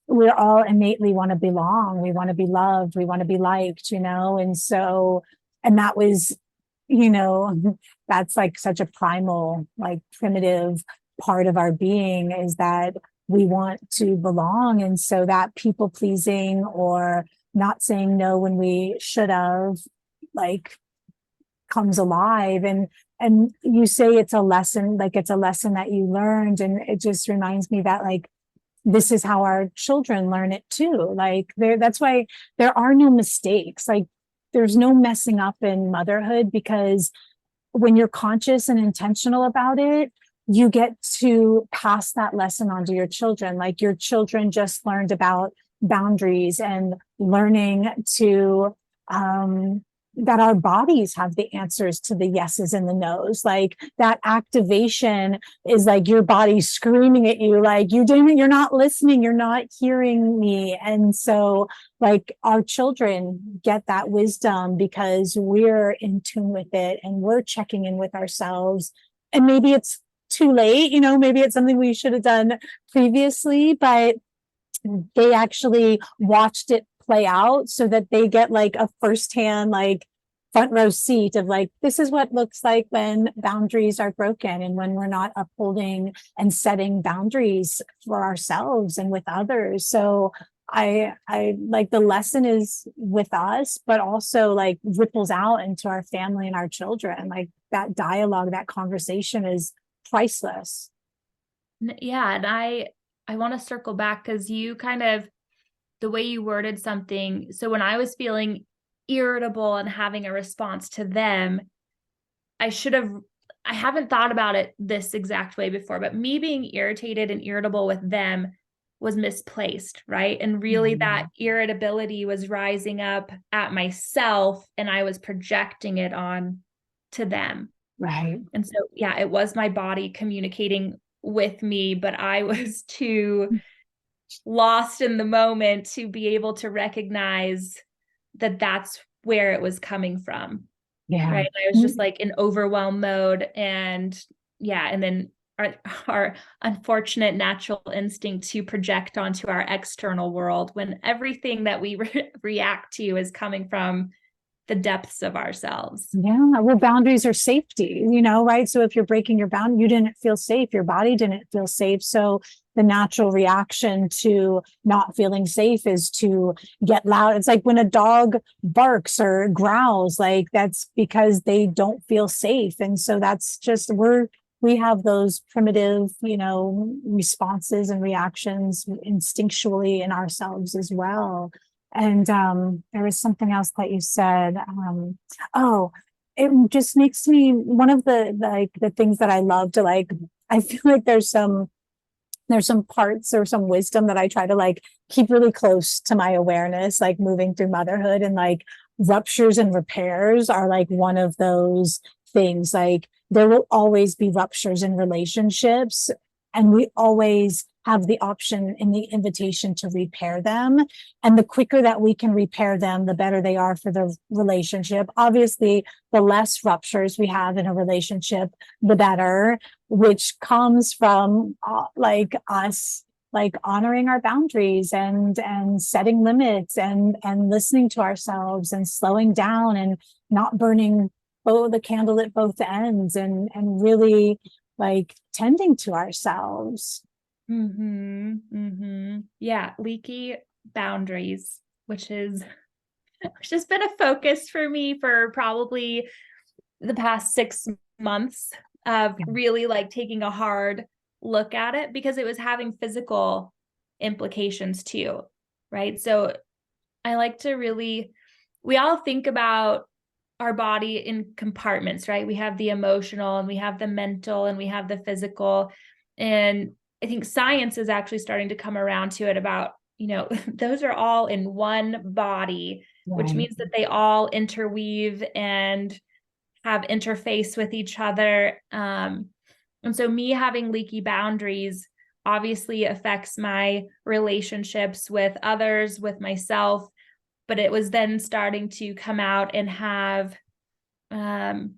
we're all innately want to belong. We want to be loved. We want to be liked, And so, and that was, you know, that's like such a primal, like primitive part of our being, is that we want to belong. And so that people pleasing or not saying no when we should have, like, comes alive. And you say it's a lesson, like it's a lesson that you learned. And it just reminds me that, like, this is how our children learn it too. Like, that's why there are no mistakes. Like, there's no messing up in motherhood, because when you're conscious and intentional about it, you get to pass that lesson on to your children. Like, your children just learned about boundaries and learning to, that our bodies have the answers to the yeses and the nos. Like, that activation is like your body screaming at you, like, you're not listening, you're not hearing me. And so, like, our children get that wisdom because we're in tune with it and we're checking in with ourselves. And maybe it's too late, maybe it's something we should have done previously, but they actually watched it play out so that they get like a firsthand, like, front row seat of, like, this is what looks like when boundaries are broken and when we're not upholding and setting boundaries for ourselves and with others. So I like, the lesson is with us, but also like ripples out into our family and our children. Like, that dialogue, that conversation is priceless. Yeah, and I want to circle back, because you kind of, the way you worded something. So when I was feeling irritable and having a response to them, I haven't thought about it this exact way before, but me being irritated and irritable with them was misplaced, right? And really that irritability was rising up at myself, and I was projecting it on to them. Right. And so, yeah, it was my body communicating with me, but I was too lost in the moment to be able to recognize that that's where it was coming from. Yeah. Right. I was just like in overwhelm mode. And yeah. And then our unfortunate natural instinct to project onto our external world, when everything that we react to is coming from the depths of ourselves. Yeah, well, boundaries are safety, right? So if you're breaking your boundary, you didn't feel safe, your body didn't feel safe. So the natural reaction to not feeling safe is to get loud. It's like when a dog barks or growls, like that's because they don't feel safe. And so that's just, we have those primitive, responses and reactions instinctually in ourselves as well. And there was something else that you said. Oh, it just makes me, one of the things that I love to I feel like there's some parts or some wisdom that I try to keep really close to my awareness, like moving through motherhood, and ruptures and repairs are one of those things. Like there will always be ruptures in relationships, and we always have the option and the invitation to repair them. And the quicker that we can repair them, the better they are for the relationship. Obviously, the less ruptures we have in a relationship, the better, which comes from us honoring our boundaries and setting limits and listening to ourselves and slowing down and not burning the candle at both ends, and really tending to ourselves. Yeah, leaky boundaries, which has been a focus for me for probably the past 6 months of really taking a hard look at it, because it was having physical implications too, right? So I like to we all think about our body in compartments, right? We have the emotional and we have the mental and we have the physical. And I think science is actually starting to come around to it about, those are all in one body, which means that they all interweave and have interface with each other. And so me having leaky boundaries obviously affects my relationships with others, with myself, but it was then starting to come out and have an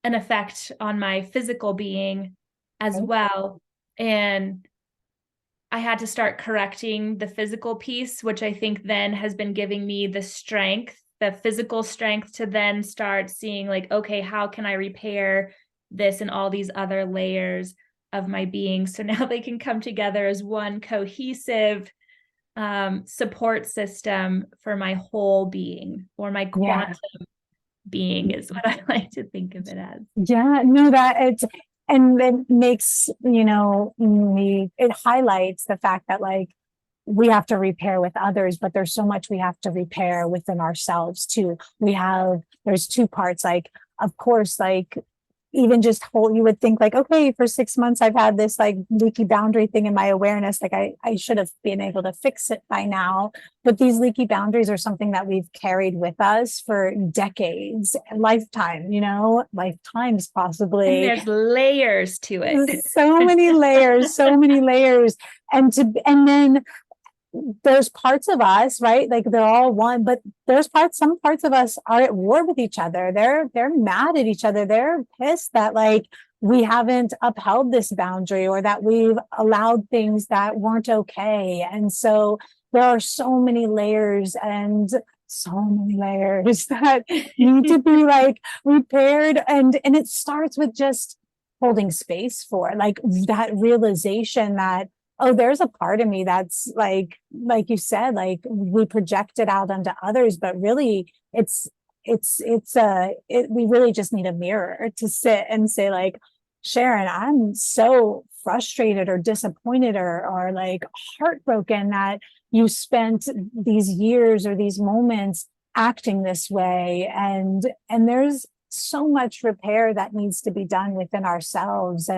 effect on my physical being as well. And I had to start correcting the physical piece, which I think then has been giving me the strength, the physical strength, to then start seeing okay, how can I repair this and all these other layers of my being, so now they can come together as one cohesive support system for my whole being, or my quantum being is what I like to think of it as. Yeah, no, and it makes, it highlights the fact that we have to repair with others, but there's so much we have to repair within ourselves too. There's two parts, of course, even just you would think okay, for 6 months I've had this leaky boundary thing in my awareness, I should have been able to fix it by now. But these leaky boundaries are something that we've carried with us for decades, lifetimes possibly. And there's layers to it. So many layers. And then there's parts of us, right? They're all one, but some parts of us are at war with each other. They're mad at each other. They're pissed that we haven't upheld this boundary, or that we've allowed things that weren't okay. And so there are so many layers that need to be repaired. And it starts with just holding space for that realization that, oh, there's a part of me that's like you said, we project it out onto others, but really we really just need a mirror to sit and say Sharon, I'm so frustrated or disappointed or heartbroken that you spent these years or these moments acting this way. And there's so much repair that needs to be done within ourselves.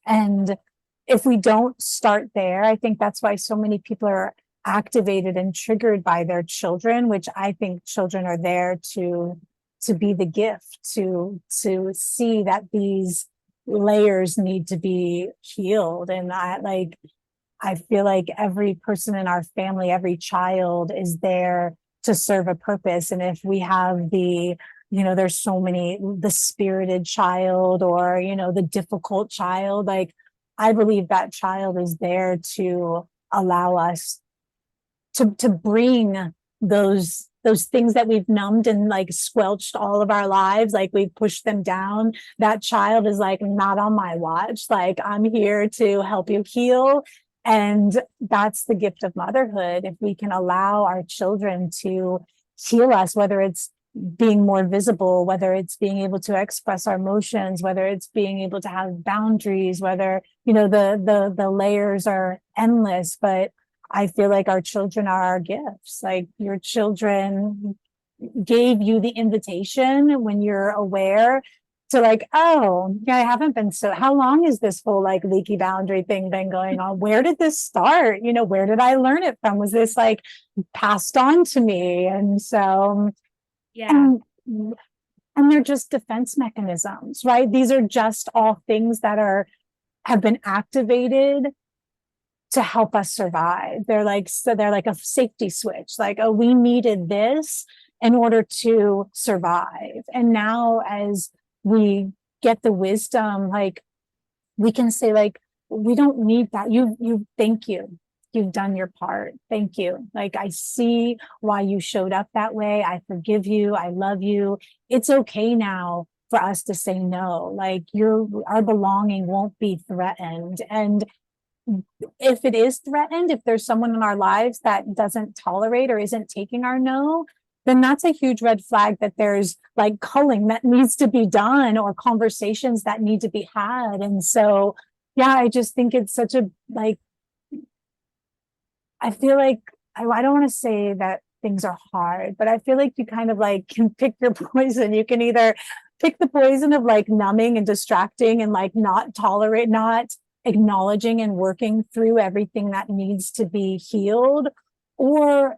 And if we don't start there, I think that's why so many people are activated and triggered by their children, which I think children are there to be the gift, to see that these layers need to be healed. And I feel like every person in our family, every child is there to serve a purpose. And if we have there's so many, the spirited child, or, the difficult child, I believe that child is there to allow us to bring those those things that we've numbed and like squelched all of our lives, like we've pushed them down. That child is like, not on my watch. Like, I'm here to help you heal. And that's the gift of motherhood. If we can allow our children to heal us, whether it's being more visible, whether it's being able to express our emotions, whether it's being able to have boundaries, whether, the layers are endless. But I feel like our children are our gifts. Like, your children gave you the invitation when you're aware to, like, oh yeah, I haven't been, so how long is this whole like leaky boundary thing been going on? Where did this start? Where did I learn it from? Was this like passed on to me? And so, Yeah. and they're just defense mechanisms, right? These are just all things that have been activated to help us survive. They're like a safety switch, like, oh, we needed this in order to survive. And now, as we get the wisdom, like, we can say, like, we don't need that. Thank you. You've done your part. Thank you. Like, I see why you showed up that way. I forgive you. I love you. It's okay now for us to say no. Like, our belonging won't be threatened. And if it is threatened, if there's someone in our lives that doesn't tolerate or isn't taking our no, then that's a huge red flag that there's like culling that needs to be done, or conversations that need to be had. And so, yeah, I just think it's such a, like, I feel like, I don't want to say that things are hard, but I feel like you kind of like can pick your poison. You can either pick the poison of like numbing and distracting and like not acknowledging and working through everything that needs to be healed, or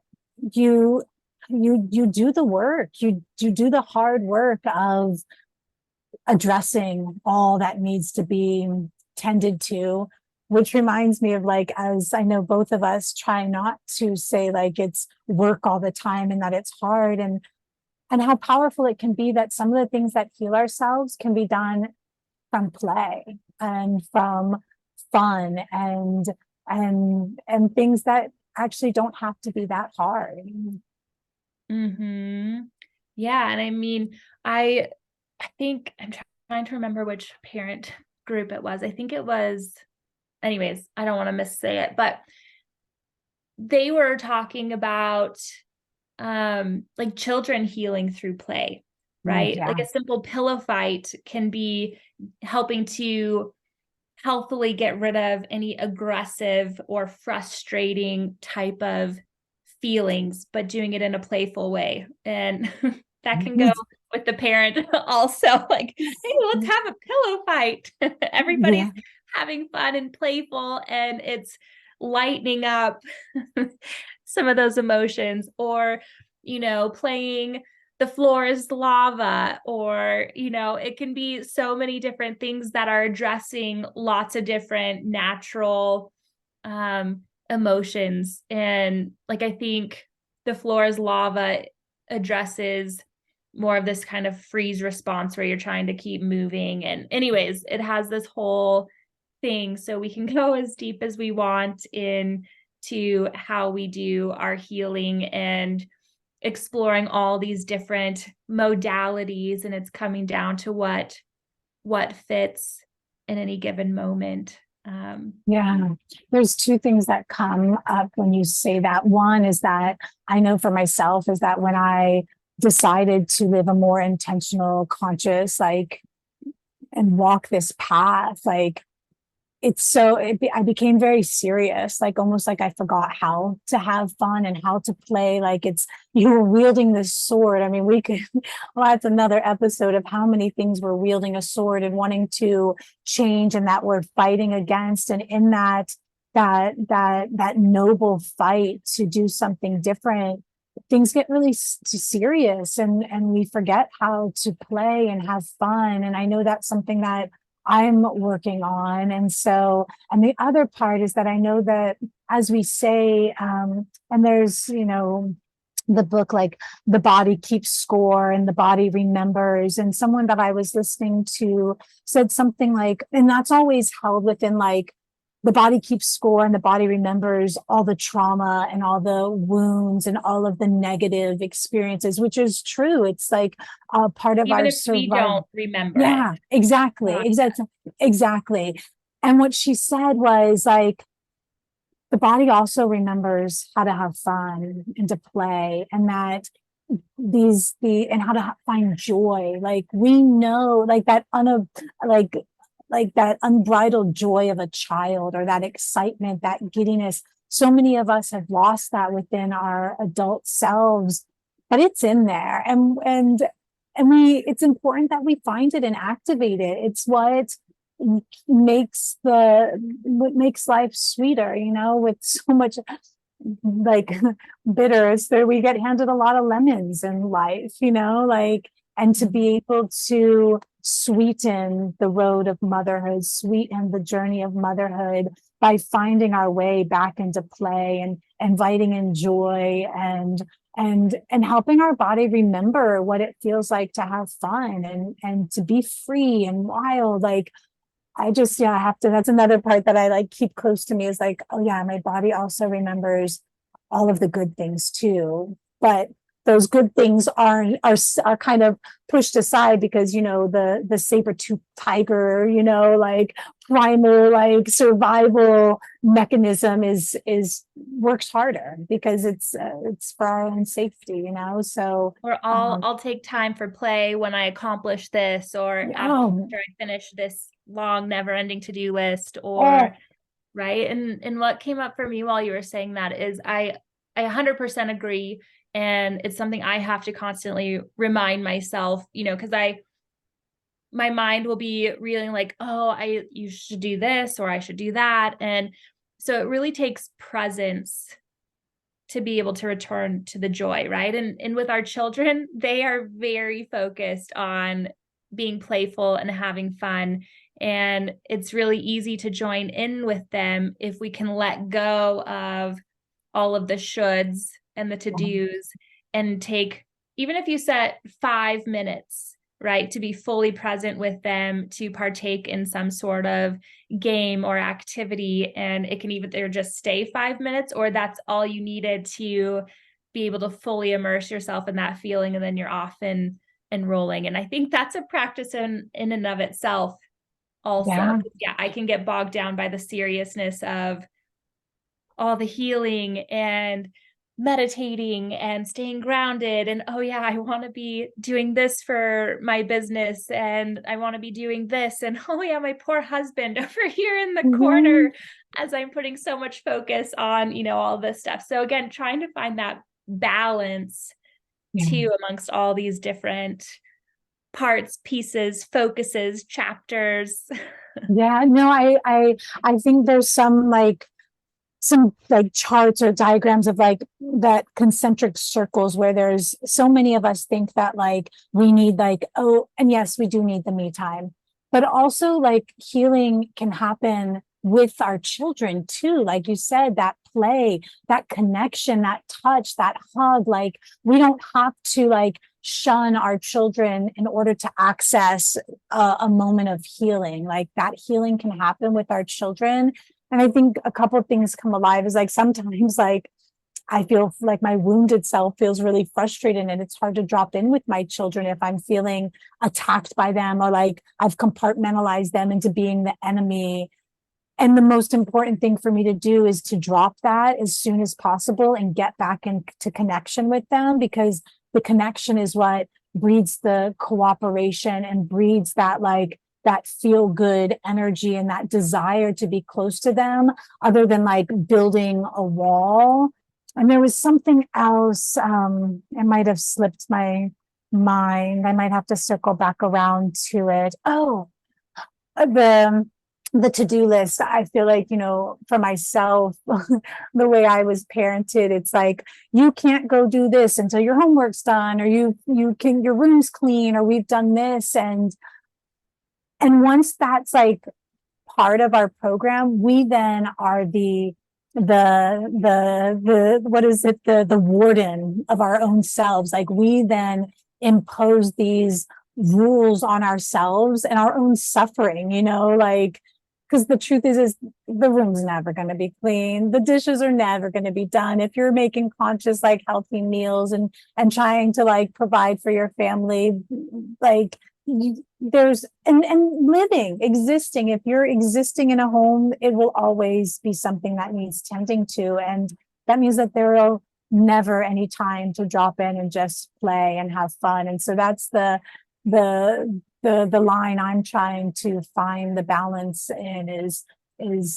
you do the work. You do the hard work of addressing all that needs to be tended to, which reminds me of, like, as I know both of us try not to say like it's work all the time and that it's hard, and how powerful it can be that some of the things that heal ourselves can be done from play and from fun and things that actually don't have to be that hard. Mm-hmm. Yeah. And I mean, I think I'm trying to remember which parent group it was. I think it was, anyways, I don't want to missay it, but they were talking about like children healing through play, right? Yeah. Like a simple pillow fight can be helping to healthily get rid of any aggressive or frustrating type of feelings, but doing it in a playful way. And that can go with the parent also, like, hey, let's have a pillow fight. Everybody's Yeah. having fun and playful, and it's lightening up some of those emotions. Or, playing the floor is lava, or, it can be so many different things that are addressing lots of different natural emotions. And like, I think the floor is lava addresses more of this kind of freeze response where you're trying to keep moving. And anyways, it has this whole thing. So we can go as deep as we want into how we do our healing and exploring all these different modalities. And it's coming down to what fits in any given moment. Yeah, there's two things that come up when you say that. One is that I know for myself is that when I decided to live a more intentional, conscious, like, and walk this path, like, I became very serious, like almost like I forgot how to have fun and how to play. Like, you were wielding this sword. I mean, well, that's another episode of how many things we're wielding a sword and wanting to change, and that we're fighting against. And in that noble fight to do something different, things get really serious, and we forget how to play and have fun. And I know that's something that I'm working on. And so, and the other part is that I know that, as we say, and there's, the book, like, the body keeps score and the body remembers. And someone that I was listening to said something like, and that's always held within like the body keeps score, and the body remembers all the trauma and all the wounds and all of the negative experiences, which is true. It's like a part of Even our if we survival. don't remember it. Yeah, exactly. Exactly. And what she said was like, the body also remembers how to have fun and to play, and that and how to find joy. Like we know, like like that unbridled joy of a child, or that excitement, that giddiness. So many of us have lost that within our adult selves, but it's in there, and it's important that we find it and activate it. It's what makes life sweeter, with so much like bitters, that we get handed a lot of lemons in life, like, and to be able to sweeten the road of motherhood, sweeten the journey of motherhood by finding our way back into play and inviting in joy, and helping our body remember what it feels like to have fun and to be free and wild. Like, I have to, that's another part that I like keep close to me, is like, oh yeah, my body also remembers all of the good things too. But those good things are kind of pushed aside because, the saber-tooth tiger, like primal, like survival mechanism is works harder because it's for our own safety, so. Or I'll take time for play when I accomplish this, or after Oh, I finish this long, never-ending to-do list, oh, or right. And what came up for me while you were saying that is I 100% agree. And it's something I have to constantly remind myself, because my mind will be reeling like, oh, you should do this, or I should do that. And so it really takes presence to be able to return to the joy, right? And with our children, they are very focused on being playful and having fun. And it's really easy to join in with them if we can let go of all of the shoulds and the to-dos, and take, even if you set 5 minutes, right, to be fully present with them, to partake in some sort of game or activity. And it can either just stay 5 minutes, or that's all you needed to be able to fully immerse yourself in that feeling, and then you're off and rolling. And I think that's a practice in and of itself also. yeah. Yeah, I can get bogged down by the seriousness of all the healing and meditating and staying grounded, and oh yeah, I want to be doing this for my business, and I want to be doing this, and oh yeah, my poor husband over here in the Mhm. corner, as I'm putting so much focus on all this stuff. So again, trying to find that balance Yeah. too amongst all these different parts, pieces, focuses, chapters. Yeah, no, I think there's some like charts or diagrams of like that concentric circles, where there's so many of us think that like we need like, oh, and yes, we do need the me time, but also like healing can happen with our children too. Like you said, that play, that connection, that touch, that hug. Like we don't have to like shun our children in order to access a moment of healing. Like that healing can happen with our children. And I think a couple of things come alive, is like sometimes like I feel like my wounded self feels really frustrated, and it's hard to drop in with my children if I'm feeling attacked by them, or like I've compartmentalized them into being the enemy. And the most important thing for me to do is to drop that as soon as possible and get back into connection with them, because the connection is what breeds the cooperation and breeds that feel good energy and that desire to be close to them, other than like building a wall. And there was something else, it might have slipped my mind. I might have to circle back around to it. Oh, the to-do list. I feel like, for myself, the way I was parented, it's like, you can't go do this until your homework's done, or your room's clean, or we've done this. And once that's like part of our program, we then are the what is it, the warden of our own selves. Like we then impose these rules on ourselves and our own suffering, like, because the truth is the room's never going to be clean. The dishes are never going to be done. If you're making conscious, like healthy meals and trying to like provide for your family, like there's and living, existing. If you're existing in a home, it will always be something that needs tending to. And that means that there will never any time to drop in and just play and have fun. And so that's the line I'm trying to find the balance in is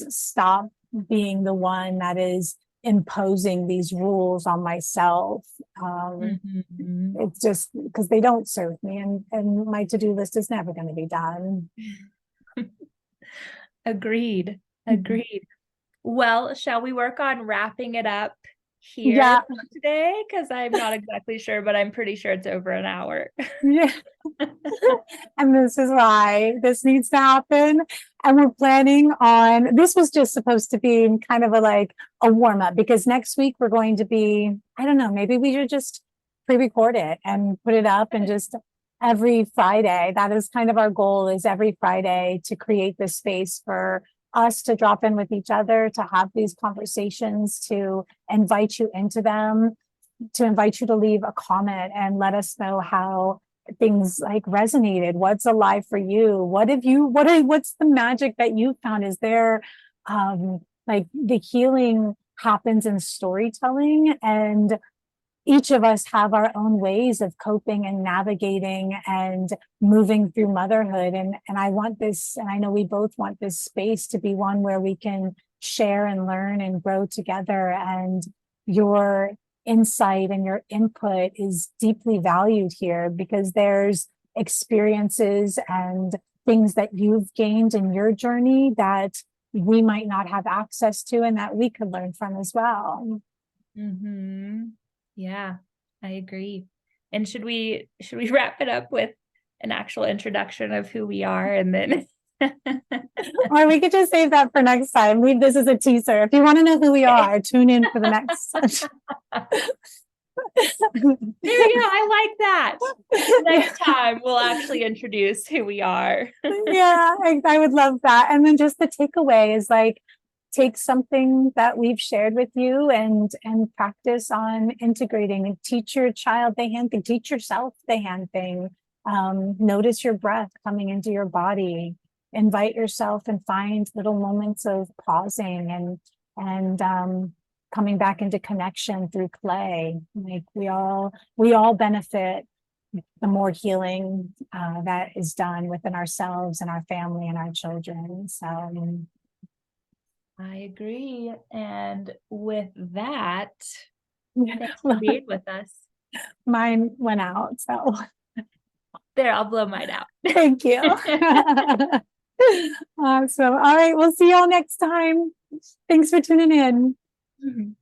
stop being the one that is imposing these rules on myself. It's just because they don't serve me, and my to-do list is never going to be done. Agreed. Well, shall we work on wrapping it up Yeah. today? Because I'm not exactly sure, but I'm pretty sure it's over an hour. Yeah. And this is why this needs to happen. And we're planning on, this was just supposed to be kind of a warm up, because next week we're going to be, I don't know, maybe we should just pre-record it and put it up, and just every Friday, that is kind of our goal, is every Friday to create this space for us to drop in with each other, to have these conversations, to invite you into them, to invite you to leave a comment and let us know how things like resonated. What's alive for you? What's the magic that you found? Is there like the healing happens in storytelling, and each of us have our own ways of coping and navigating and moving through motherhood. And I want this, and I know we both want this space to be one where we can share and learn and grow together. And your insight and your input is deeply valued here, because there's experiences and things that you've gained in your journey that we might not have access to, and that we could learn from as well. Yeah, I agree. And should we wrap it up with an actual introduction of who we are, and then or we could just save that for next time. Leave this as a teaser. If you want to know who we are, tune in for the next session. There you go. I like that. Next time we'll actually introduce who we are. Yeah, I would love that. And then just the takeaway is like, take something that we've shared with you and practice on integrating, and teach your child the hand thing, teach yourself the hand thing. Notice your breath coming into your body. Invite yourself and find little moments of pausing and coming back into connection through play. Like we all benefit the more healing that is done within ourselves and our family and our children. So I agree. And with that, thanks for being with us. Mine went out, so there, I'll blow mine out. Thank you. Awesome. All right, we'll see y'all next time. Thanks for tuning in.